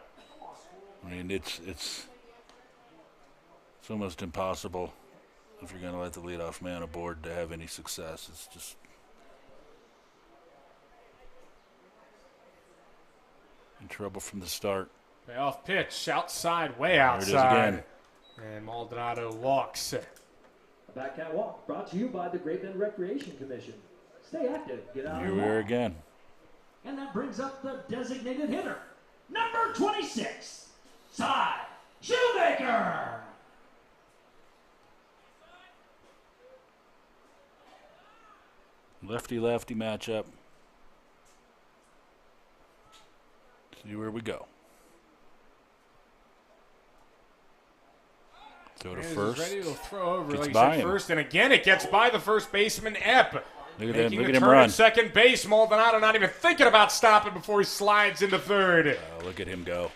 I mean, it's almost impossible if you're going to let the leadoff man aboard to have any success. It's just in trouble from the start. Payoff pitch, outside, way outside. There it is again. And Maldonado walks. A Bad Walk brought to you by the Great Bend Recreation Commission. Stay active, get out Here and we walk. are again. And that brings up the designated hitter, number 26, Cy Shoemaker. Lefty-lefty matchup. See where we go. Throw to Reyes is first. ready to throw over, Gets like you by said, him. first. And again, it gets by the first baseman, Epp. Look at Making Look the at him turn run. at second base. Maldonado not even thinking about stopping before he slides into third. Look at him go.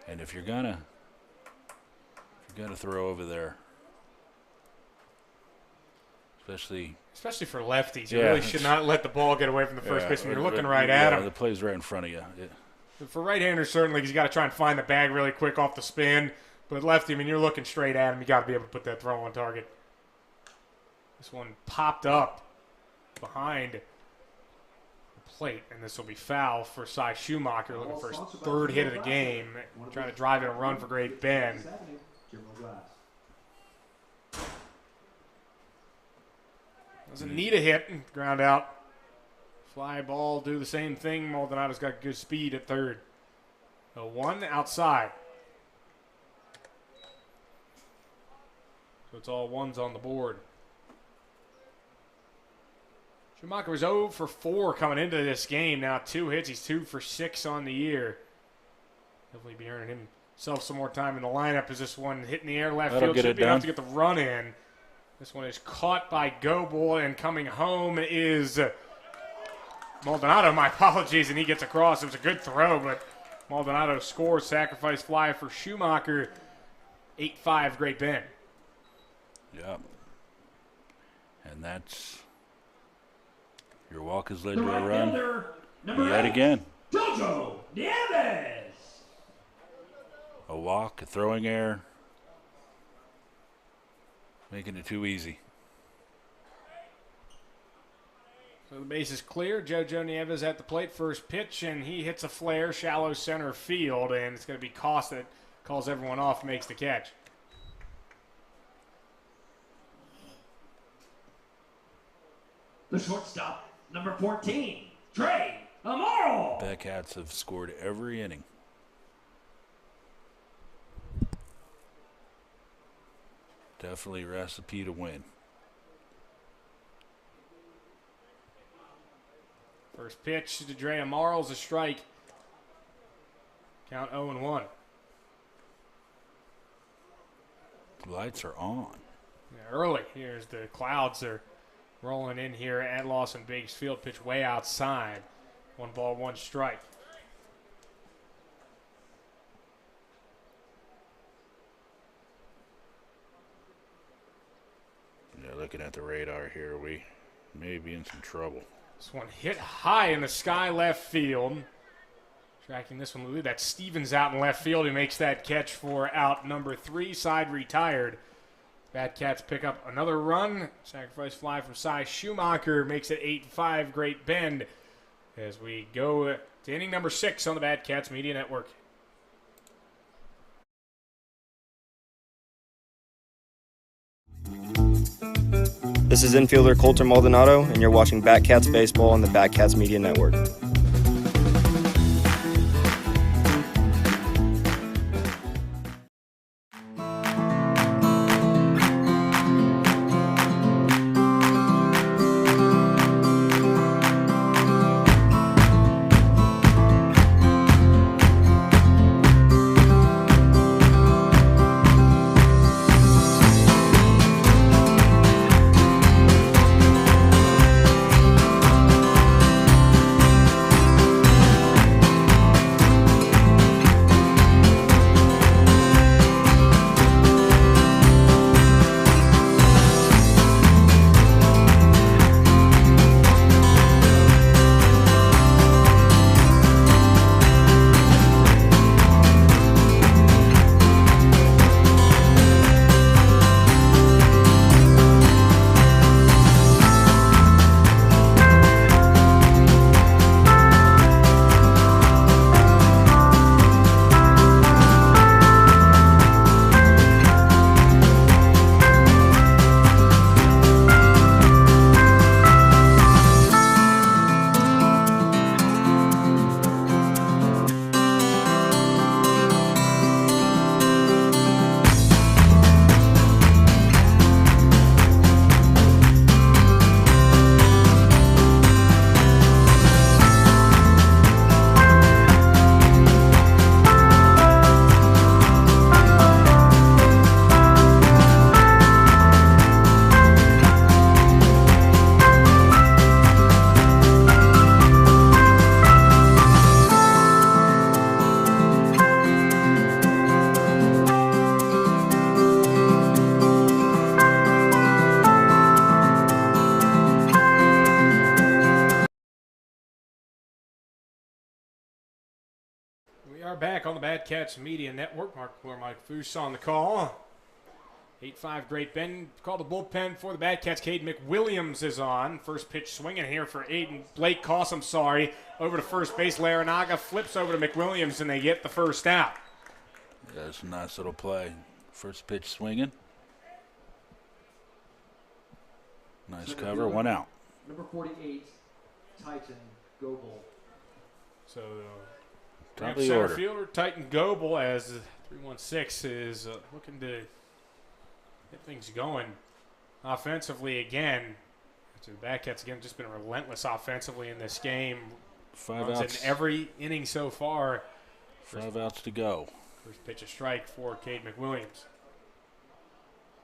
And if you're gonna throw over there, especially for lefties, you Yeah, really should not let the ball get away from the first baseman. You're looking right yeah, at him. The play's right in front of you. Yeah. For right-handers, certainly, he's got to try and find the bag really quick off the spin. But lefty, I mean, you're looking straight at him. You got to be able to put that throw on target. This one popped up behind the plate, and this will be foul for Cy Schumacher, looking for his third hit of the game, trying to drive in a run for Great Bend. Doesn't need a hit, ground out. Fly ball, do the same thing. Maldonado's got good speed at third. A 1 outside. So it's all ones on the board. Schumacher was 0 for 4 coming into this game. Now 2 hits. He's 2 for 6 on the year. Definitely be earning himself some more time in the lineup as this one hit in the air left That'll field. get Should it be enough done. to get the run in. This one is caught by Go Boy, and coming home is Maldonado. My apologies, and he gets across. It was a good throw, but Maldonado scores. Sacrifice fly for Schumacher. 8-5 Great Bend. Yep. And that's your walk has led to a run yet again. Jojo Nieves. A walk, a throwing error, making it too easy. So the base is clear. Jojo Nieves at the plate. First pitch, and he hits a flare, shallow center field, and it's going to be Cost that calls everyone off, makes the catch. The shortstop, number 14, Trey Amaro. Bearcats have scored every inning. Definitely a recipe to win. First pitch to Dre Amarle's a strike. Count 0-1. Lights are on. Yeah, early. Here's the clouds are rolling in here at Lawson Biggs Field. Pitch way outside. 1 ball, 1 strike. Yeah, looking at the radar here, we may be in some trouble. This one hit high in the sky left field. Tracking this one, that's Stevens out in left field. He makes that catch for out number 3. Side retired. Cats pick up another run. Sacrifice fly from Cy Schumacher makes it 8-5 Great Bend as we go to inning number 6 on the Cats Media Network. This is infielder Colter Maldonado, and you're watching Batcats Baseball on the Batcats Media Network. are back on the Bad Cats Media Network. Mark Foose on the call. 8-5 Great Bend. Call the bullpen for the Bad Cats. Cade McWilliams is on. First pitch swinging here for Aiden. Blake Cossum, over to first base. Larinaga flips over to McWilliams, and they get the first out. Yeah, it's a nice little play. First pitch swinging. Nice cover, 1 out. Number 48, Titan Goebel. So, top of center the order. fielder Titan Goebel as 316 is looking to get things going offensively again. So the Bad Cats again just been relentless offensively in this game. 5 Runs outs. in every inning so far. 5 outs to go. First pitch a strike for Cade McWilliams.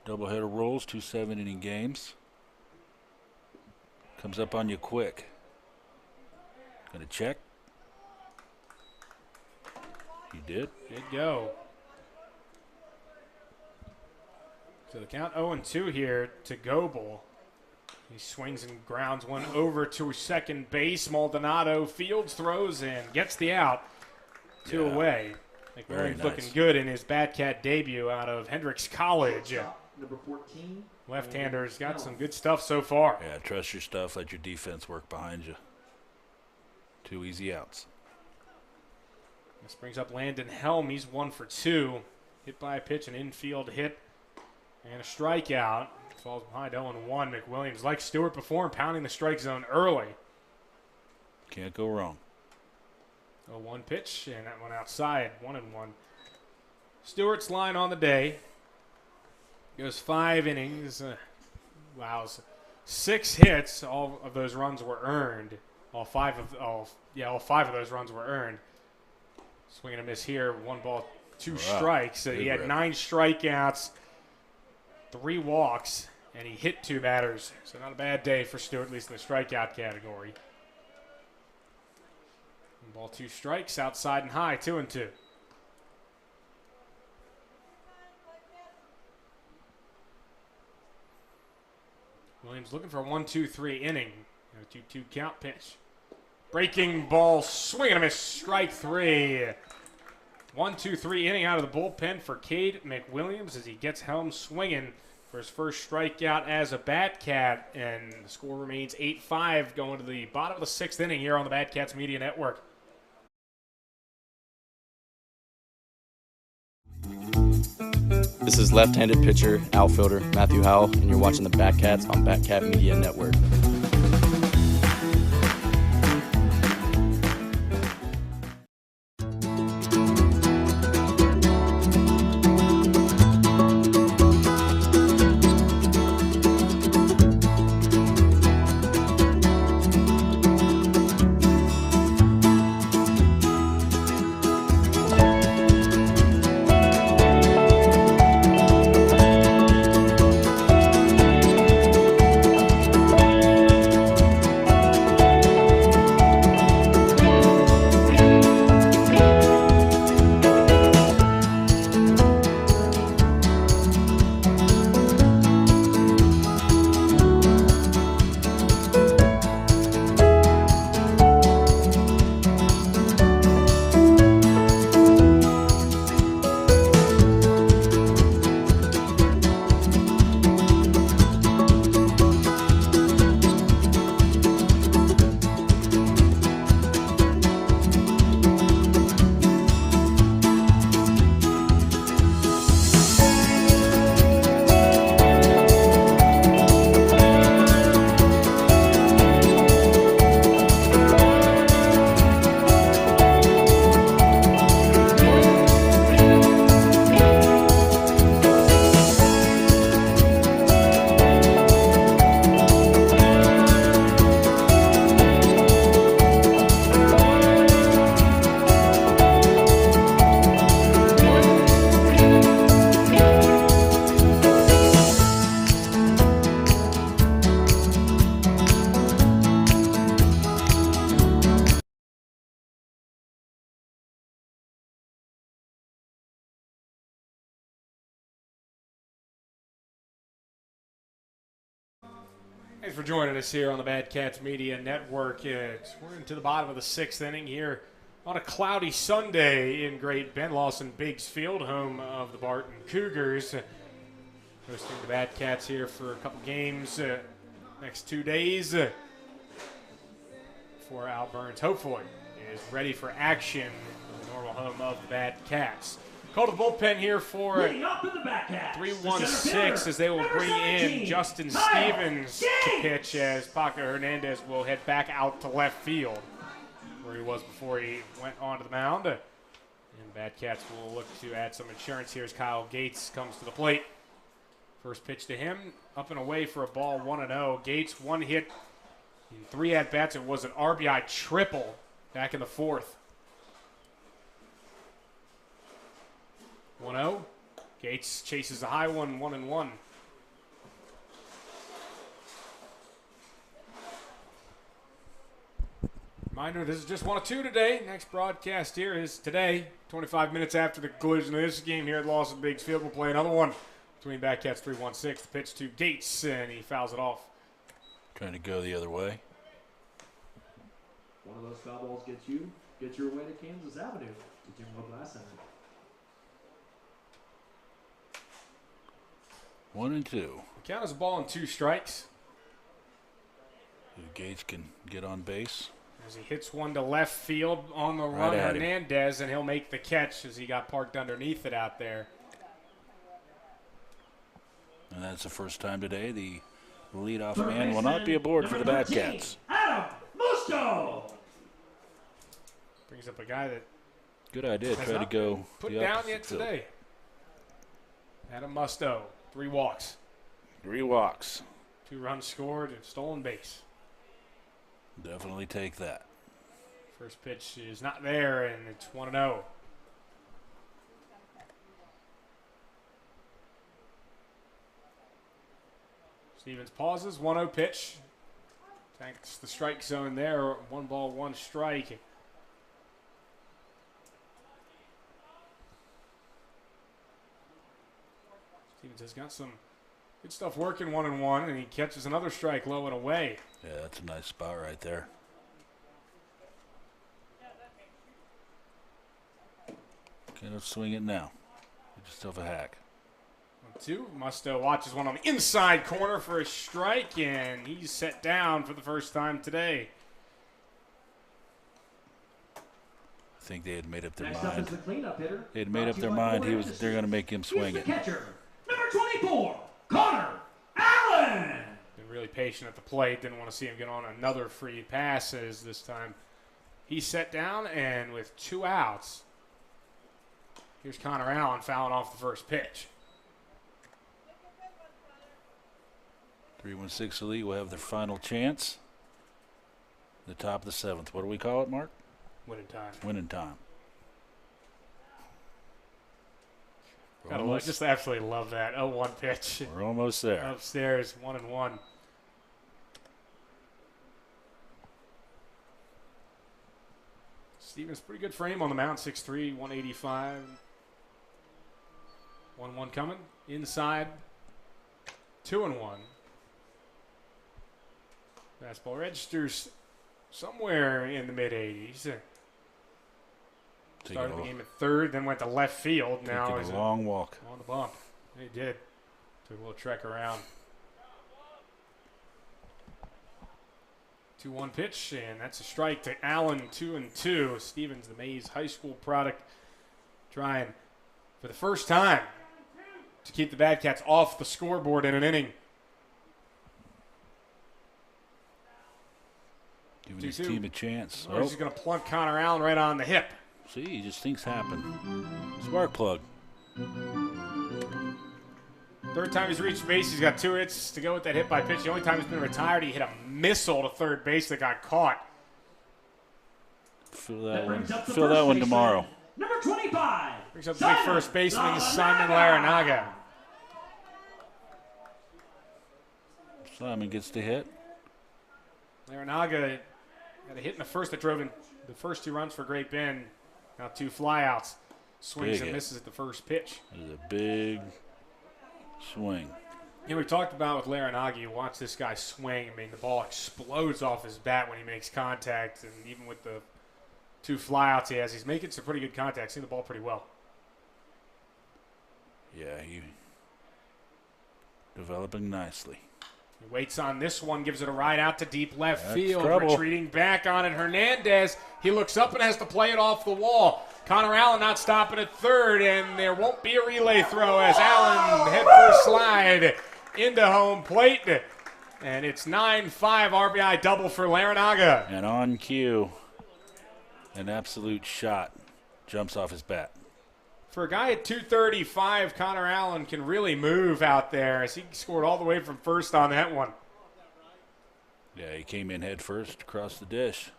Doubleheader rules, 2 7-inning games. Comes up on you quick. Gonna check. You did. Did go. So the count 0-2 here to Goebel. He swings and grounds one over to second base. Maldonado fields, throws, and gets the out. 2 away. Very McWilliams nice. looking good in his Bad Cat debut out of Hendricks College. Number 14. Left-hander's got some good stuff so far. Yeah, trust your stuff. Let your defense work behind you. 2 easy outs. This brings up Landon Helm. He's 1 for 2. Hit by a pitch, an infield hit, and a strikeout. Falls behind 0-1. McWilliams, like Stewart before, pounding the strike zone early. Can't go wrong. 0-1 pitch, and that one outside. 1-1. Stewart's line on the day goes 5 innings. Allows 6 hits. All of those runs were earned. All five of those runs were earned. Swing and a miss here. 1 ball, 2 strikes. So he had rip. 9 strikeouts, 3 walks, and he hit 2 batters. So not a bad day for Stewart, at least in the strikeout category. 1 ball, 2 strikes, outside and high, 2-2. Williams looking for a 1-2-3 inning. A 2-2 count pitch. Breaking ball, swing and a miss, strike 3. 1-2-3 inning out of the bullpen for Cade McWilliams as he gets Helm swinging for his first strikeout as a Bat Cat, and the score remains 8-5 going to the bottom of the 6th inning here on the Bat Cats Media Network. This is left-handed pitcher, outfielder Matthew Howell, and you're watching the Bat Cats on Bat Cat Media Network. Thanks for joining us here on the Bad Cats Media Network. We're into the bottom of the 6th inning here On a cloudy Sunday in Great Bend, Lawson Biggs Field, home of the Barton Cougars. Hosting the Bad Cats here for a couple games next 2 days. Before Al Burns, hopefully, is ready for action in the normal home of the Bad Cats. Call to the bullpen here for 3-1-6 as they will bring in Justin Stevens to pitch as Paco Hernandez will head back out to left field where he was before he went onto the mound. And Bad Cats will look to add some insurance here as Kyle Gates comes to the plate. First pitch to him, up and away for a ball, 1-0. Gates, one hit in 3 at-bats. It was an RBI triple back in the 4th. 1-0. Gates chases a high one, 1-1. Reminder, this is just 1 of 2 today. Next broadcast here is today, 25 minutes after the conclusion of this game here at Lawson Biggs Field. We'll play another one between Bad Cats 3-1-6. The pitch to Gates, and he fouls it off. Trying to go the other way. One of those foul balls gets your way to Kansas Avenue to Jim Glass Center. 1-2. Count as a ball and 2 strikes. Gates can get on base. As he hits one to left field on the Right run, at him. Hernandez, and he'll make the catch as he got parked underneath it out there. And that's the first time today the leadoff man will not be aboard for the Bad Cats. Adam Musto. Brings up a guy that Good idea. has Try to not go put the down opposite yet field. today. Adam Musto, 3 walks, 3 walks. 2 runs scored, and stolen base. Definitely take that. First pitch is not there, and it's 1-0. Stevens pauses, 1-0 pitch. Tanks the strike zone there, 1 ball, 1 strike. Stevens has got some good stuff working 1-1, and he catches another strike low and away. Yeah, that's a nice spot right there. Kind of swing it now. Get yourself a hack. 1-2. Musto watches one on the inside corner for a strike, and he's set down for the first time today. I think they had made up their Next up is mind. the cleanup hitter. They had made up their mind. They're going to make him swing He's the it. catcher, number 24, Connor Allen. Been really patient at the plate. Didn't want to see him get on another free passes this time. He's set down, and with 2 outs, here's Connor Allen fouling off the first pitch. 3-1-6 Elite will have their final chance. The top of the 7th. What do we call it, Mark? Winning time. Winning time. Just absolutely love that 0-1 pitch. We're almost there. Upstairs, 1-1. Stevens, pretty good frame on the mound, 6'3", 185. 1-1 coming. Inside, 2-1. Fastball registers somewhere in the mid-80s. Started the game at third, then went to left field. Now Taking is a long walk. on the bump. He did. Took a little trek around. 2-1 pitch, and that's a strike to Allen, 2-2. Stevens, the Mays High School product, trying for the first time to keep the Bad Cats off the scoreboard in an inning. Giving his 2-2. team a chance. Or he's going to plunk Connor Allen right on the hip. See, just things happen. Spark plug. Third time he's reached base, he's got 2 hits to go with that hit by pitch. The only time he's been retired, he hit a missile to third base that got caught. Fill that one. brings up the Fill first that one baseman, tomorrow. Number 25. Brings up the big first baseman, Simon Larinaga. Simon gets the hit. Larinaga had a hit in the first that drove in the first 2 runs for Great Bend. Now 2 flyouts. Swings Big and hit. misses at the first pitch. There's a big swing. You know, we talked about with Larinaga, you watch this guy swing. I mean, the ball explodes off his bat when he makes contact, and even with the 2 flyouts he has. He's making some pretty good contact, seeing the ball pretty well. Yeah, he developing nicely. He waits on this one, gives it a ride out to deep left field. trouble. Retreating back on it, Hernandez. He looks up and has to play it off the wall. Connor Allen not stopping at third, and there won't be a relay throw as Allen head first slide into home plate. And it's 9-5 RBI double for Larinaga. And on cue, an absolute shot jumps off his bat. For a guy at 235, Connor Allen can really move out there as he scored all the way from first on that one. Yeah, he came in head first across the dish.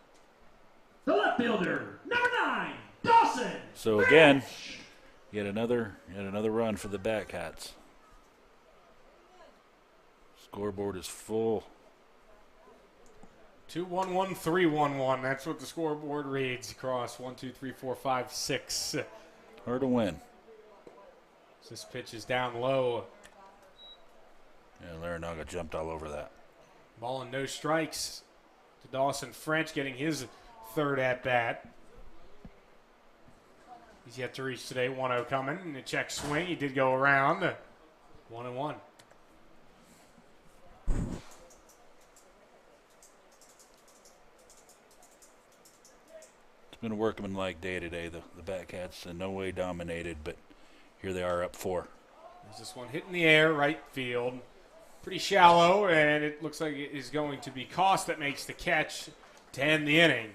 The left fielder, number 9, Dawson. So again, yet another run for the Batcats. Scoreboard is full. 2-1-1, 3-1-1. That's what the scoreboard reads across 1, 2, 3, 4, 5, 6. Hard to win. This pitch is down low. Yeah, Larinaga jumped all over that. Ball and no strikes to Dawson French, getting his third at bat. He's yet to reach today. 1-0 coming. And a check swing. He did go around. 1-1. It's been a workmanlike day today. The Batcats in no way dominated, but here they are up 4. There's this one hit in the air, right field. Pretty shallow, and it looks like it is going to be Cost that makes the catch to end the inning.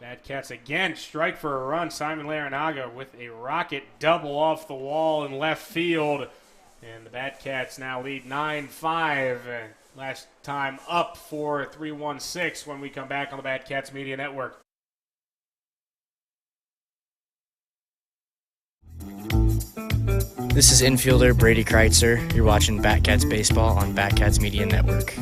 Batcats again strike for a run. Simon Larinaga with a rocket double off the wall in left field. And the Batcats now lead 9-5. Last time up for 3-1-6 when we come back on the Batcats Media Network. This is infielder Brady Kreitzer. You're watching Batcats Baseball on Batcats Media Network.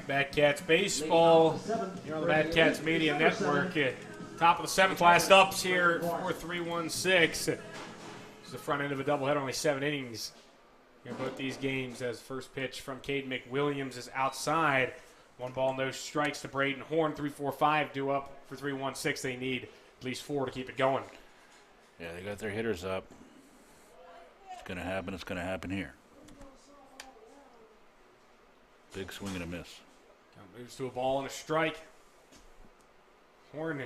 Batcats Baseball here on the Batcats Media Network. Top of the 7th, last ups here for 3-1-6. This is the front end of a doubleheader, only 7 innings here in both these games, as first pitch from Cade McWilliams is outside. 1 ball, no strikes to Braden Horn. 3-4-5 due up for 3-1-6. They need at least 4 to keep it going. Yeah, they got their hitters up. It's going to happen. It's going to happen here. Big swing and a miss. Moves to a ball and a strike. Horn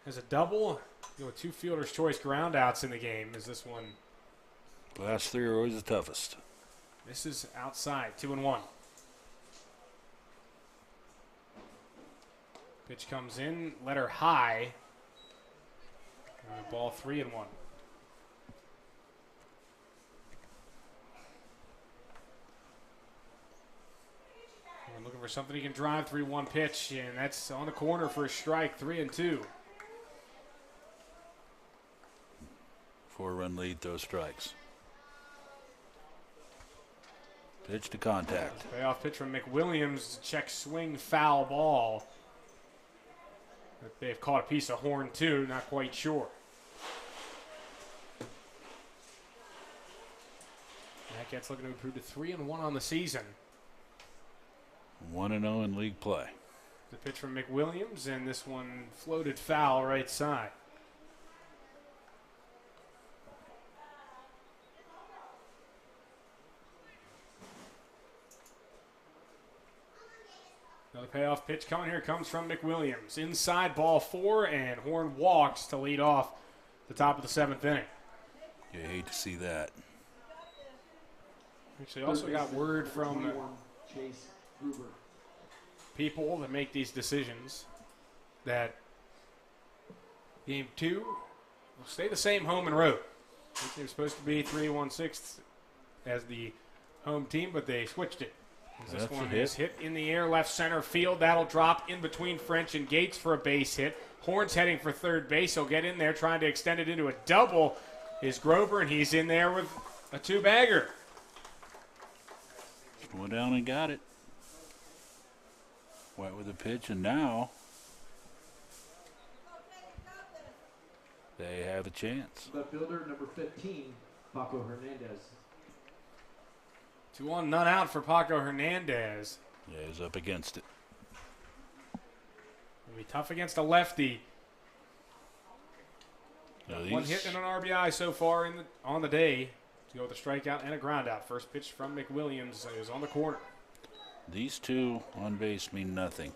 has a double. Go with 2 fielder's choice ground outs in the game. Is this one? The last 3 are always the toughest. This is outside. 2-1. Pitch comes in. Letter high. Ball 3-1. Looking for something he can drive. 3-1 pitch, and that's on the corner for a strike. 3-2. 4-run lead, throw strikes. Pitch to contact. Payoff pitch from McWilliams. Check swing, foul ball. But they've caught a piece of Horn too. Not quite sure. Batcats looking to improve to 3-1 on the season. 1-0 in league play. The pitch from McWilliams, and this one floated foul right side. payoff pitch coming here comes from McWilliams. Inside ball 4, and Horn walks to lead off the top of the 7th inning. You hate to see that. Actually, also got word from Chase Gruber. people that make these decisions that game 2 will stay the same home and road. It was supposed to be 3-1-6 as the home team, but they switched it. This one is hit in the air, left center field. That'll drop in between French and Gates for a base hit. Horn's heading for third base. He'll get in there, trying to extend it into a double. Is Grover, and he's in there with a 2-bagger. Went down and got it. Went with the pitch, and now they have a chance. Left fielder number 15, Paco Hernandez. 2-1, none out for Paco Hernandez. Yeah, he's up against it. It'll be tough against a lefty. Now One hit and an RBI so far on the day to go with a strikeout and a groundout. First pitch from McWilliams is on the corner. These two on base mean nothing.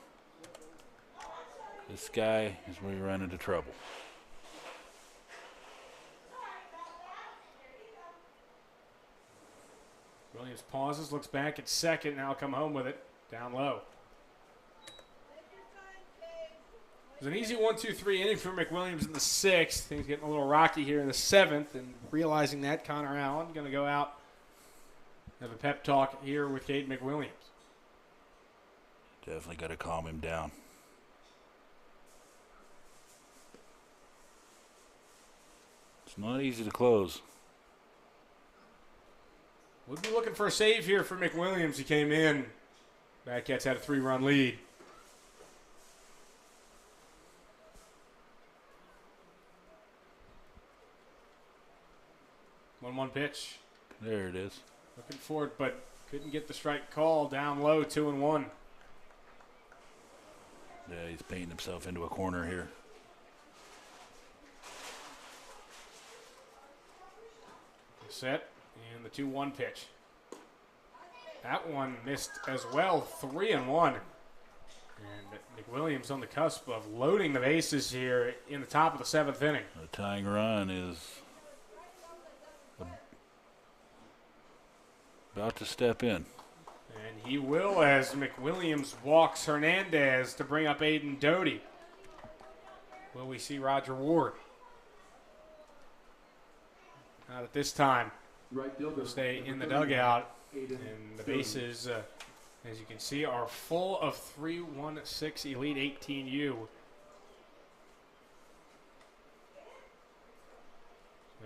This guy is where you run into trouble. Williams pauses, looks back at second, now come home with it, down low. It was an easy 1-2-3 inning for McWilliams in the 6th. Things getting a little rocky here in the 7th, and realizing that, Connor Allen going to go out, have a pep talk here with Cade McWilliams. Definitely got to calm him down. It's not easy to close. We'll be looking for a save here for McWilliams. He came in. Batcats had a 3-run lead. One pitch. There it is. Looking for it, but couldn't get the strike call. Down low, 2-1. Yeah, he's painting himself into a corner here. Set, and the 2-1 pitch. That one missed as well, 3-1. And McWilliams on the cusp of loading the bases here in the top of the 7th inning. The tying run is about to step in. And he will, as McWilliams walks Hernandez to bring up Aiden Doty. Will we see Roger Ward? Not at this time. Right fielder. We'll stay in the dugout. And the bases, as you can see, are full of 3-1-6 Elite 18U.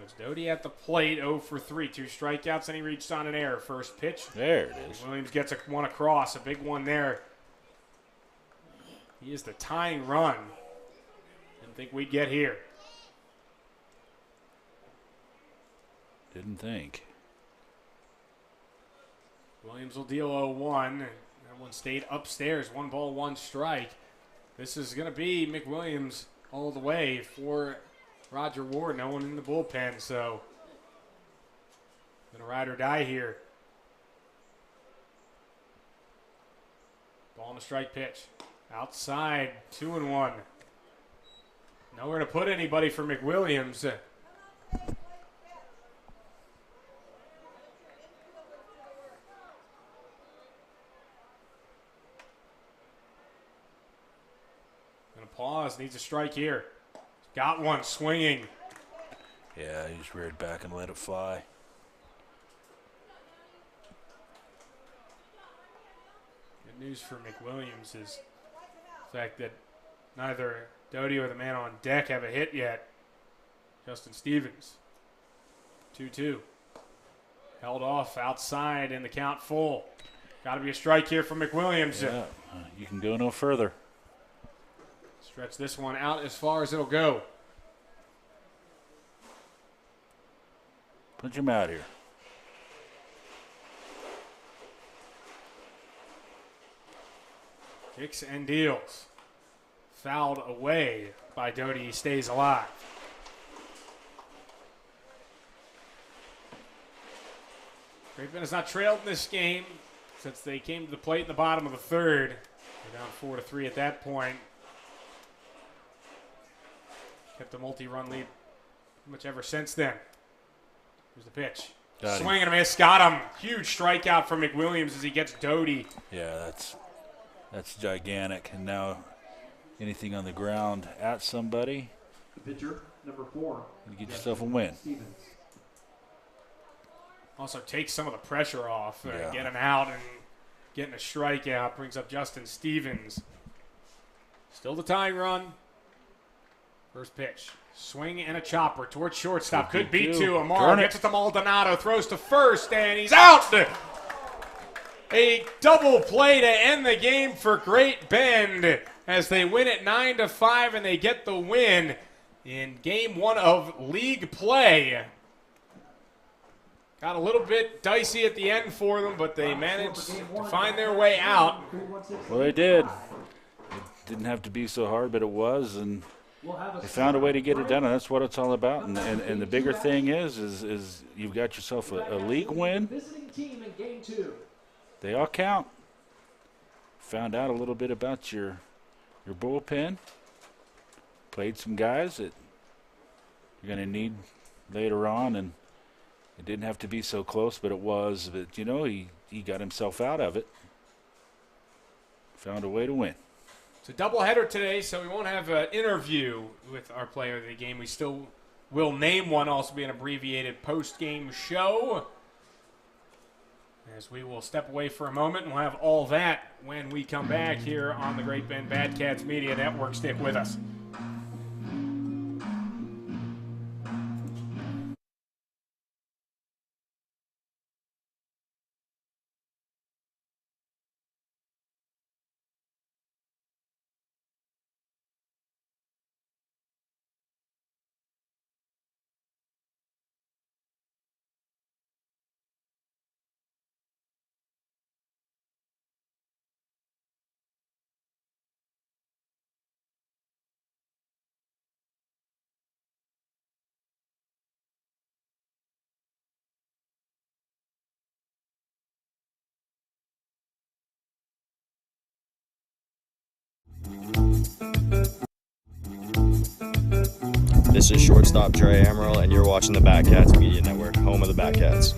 It's Doty at the plate, 0 for 3. 2 strikeouts, and he reached on an error. First pitch. There it is. Williams gets one across, a big one there. He is the tying run. Didn't think we'd get here. Didn't think. Williams will deal 0-1. That one stayed upstairs. 1 ball, 1 strike. This is going to be McWilliams all the way for Roger Ward. No one in the bullpen, so going to ride or die here. Ball and a strike pitch. Outside, 2-1. Nowhere to put anybody for McWilliams. Pause, needs a strike here. Got one, swinging. Yeah, he just reared back and let it fly. Good news for McWilliams is the fact that neither Doty or the man on deck have a hit yet. Justin Stevens, 2-2. Held off outside in the count full. Got to be a strike here for McWilliams. Yeah, you can go no further. Stretch this one out as far as it'll go. Punch him out here. Kicks and deals. Fouled away by Doty. He stays alive. Great Bend has not trailed in this game since they came to the plate in the bottom of the 3rd. We're down 4-3 at that point. Kept the multi-run lead pretty much ever since then. Here's the pitch. Swing and a miss. Got him. Huge strikeout from McWilliams as he gets Doty. Yeah, that's gigantic. And now anything on the ground at somebody, The pitcher, number 4. you get yourself a win. Stevens. Also takes some of the pressure off. Yeah. Get him out and getting a strikeout brings up Justin Stevens. Still the tying run. First pitch. Swing and a chopper towards shortstop. Could be two. Amaro gets it to Maldonado. Throws to first, and he's out. A double play to end the game for Great Bend as they win it 9-5, and they get the win in Game 1 of league play. Got a little bit dicey at the end for them, but they managed to find their way out. Well, they did. It didn't have to be so hard, but it was, and they found a way to get it done, and that's what it's all about. And the bigger thing is you've got yourself a league win. Visiting team in Game 2. They all count. Found out a little bit about your bullpen. Played some guys that you're going to need later on, and it didn't have to be so close, but it was. But, you know, he got himself out of it. Found a way to win. It's a doubleheader today, so we won't have an interview with our player of the game. We still will name one, also be an abbreviated post-game show. As we will step away for a moment, and we'll have all that when we come back here on the Great Bend Bad Cats Media Network. Stick with us. This is shortstop Dre Amaral, and you're watching the Batcats Media Network, home of the Batcats.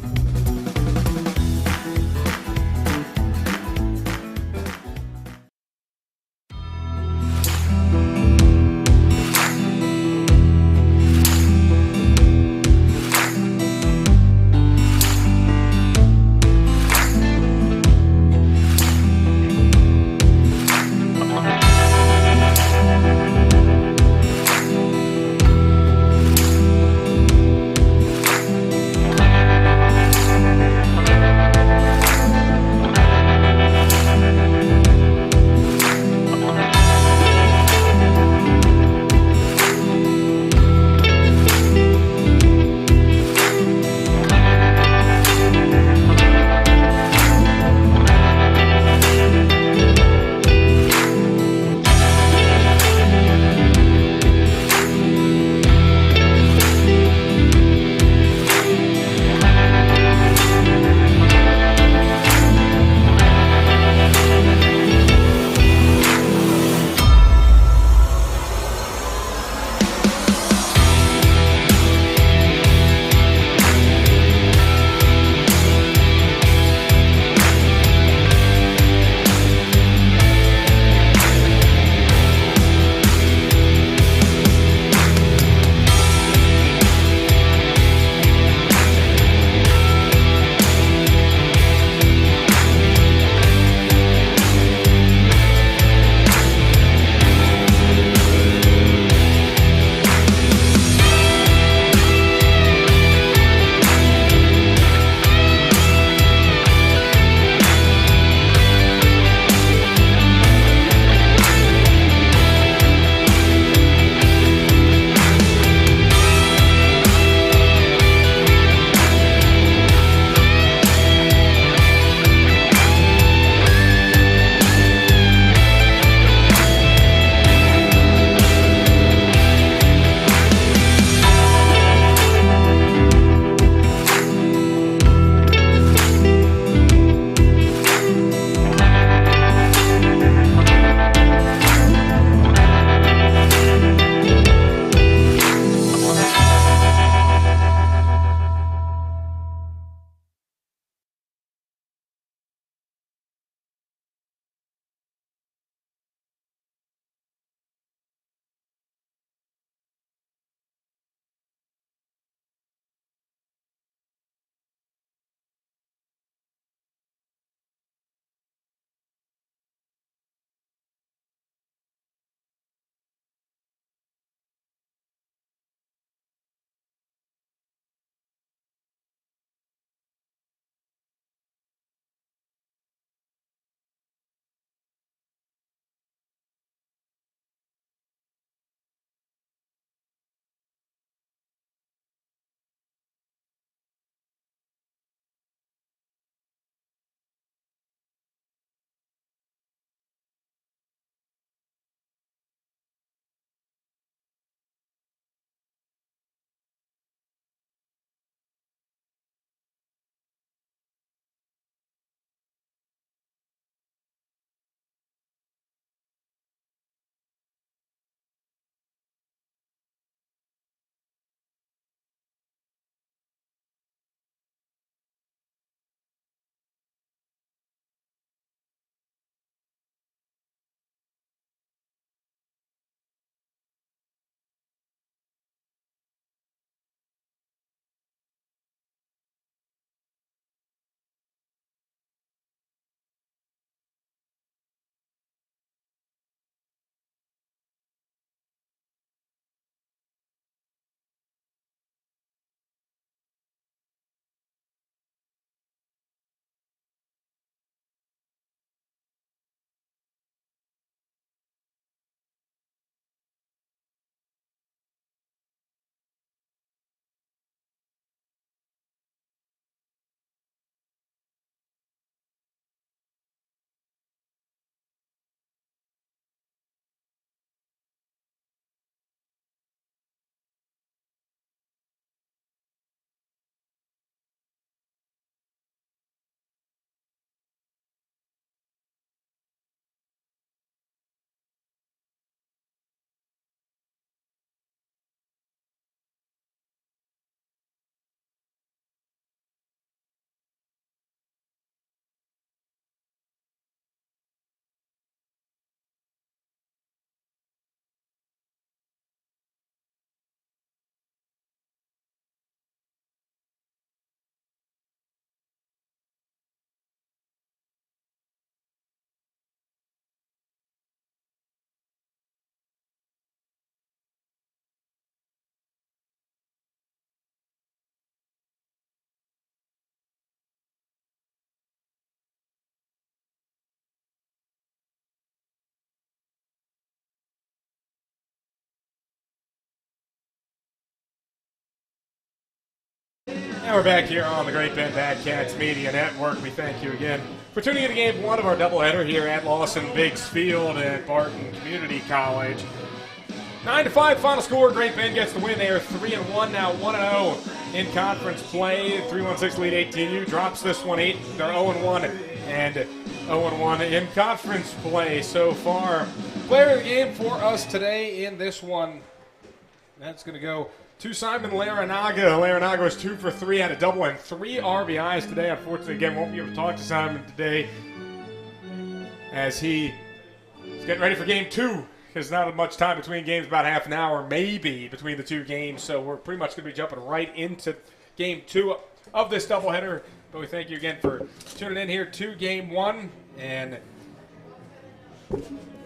And we're back here on the Great Bend Badcats Media Network. We thank you again for tuning in to game one of our doubleheader here at Lawson Biggs Field at Barton Community College. 9-5 final score. Great Bend gets the win. They are 3-1 now, 1-0 in conference play. 3-1-6 lead 18U drops this one 8. They're 0-1 and 0-1 in conference play so far. Player of the game for us today in this one, that's going to go to Simon Laranaga. Laranaga was 2 for 3, had a double and 3 RBIs today. Unfortunately, again, won't be able to talk to Simon today as he is getting ready for game 2. There's not much time between games, about half an hour maybe between the two games. So we're pretty much going to be jumping right into game 2 of this doubleheader. But we thank you again for tuning in here to game 1. And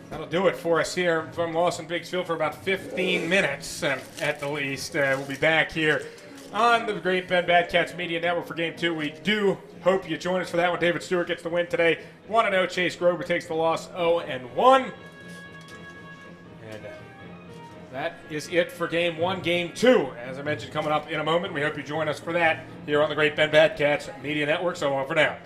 that'll do it for us here from Lawson Biggs Field for about 15 minutes at the least. We'll be back here on the Great Bend Badcats Media Network for Game 2. We do hope you join us for that one. David Stewart gets the win today. 1-0. Chase Grover takes the loss 0-1. And that is it for Game 1. Game 2, as I mentioned, coming up in a moment. We hope you join us for that here on the Great Bend Badcats Media Network. So on for now.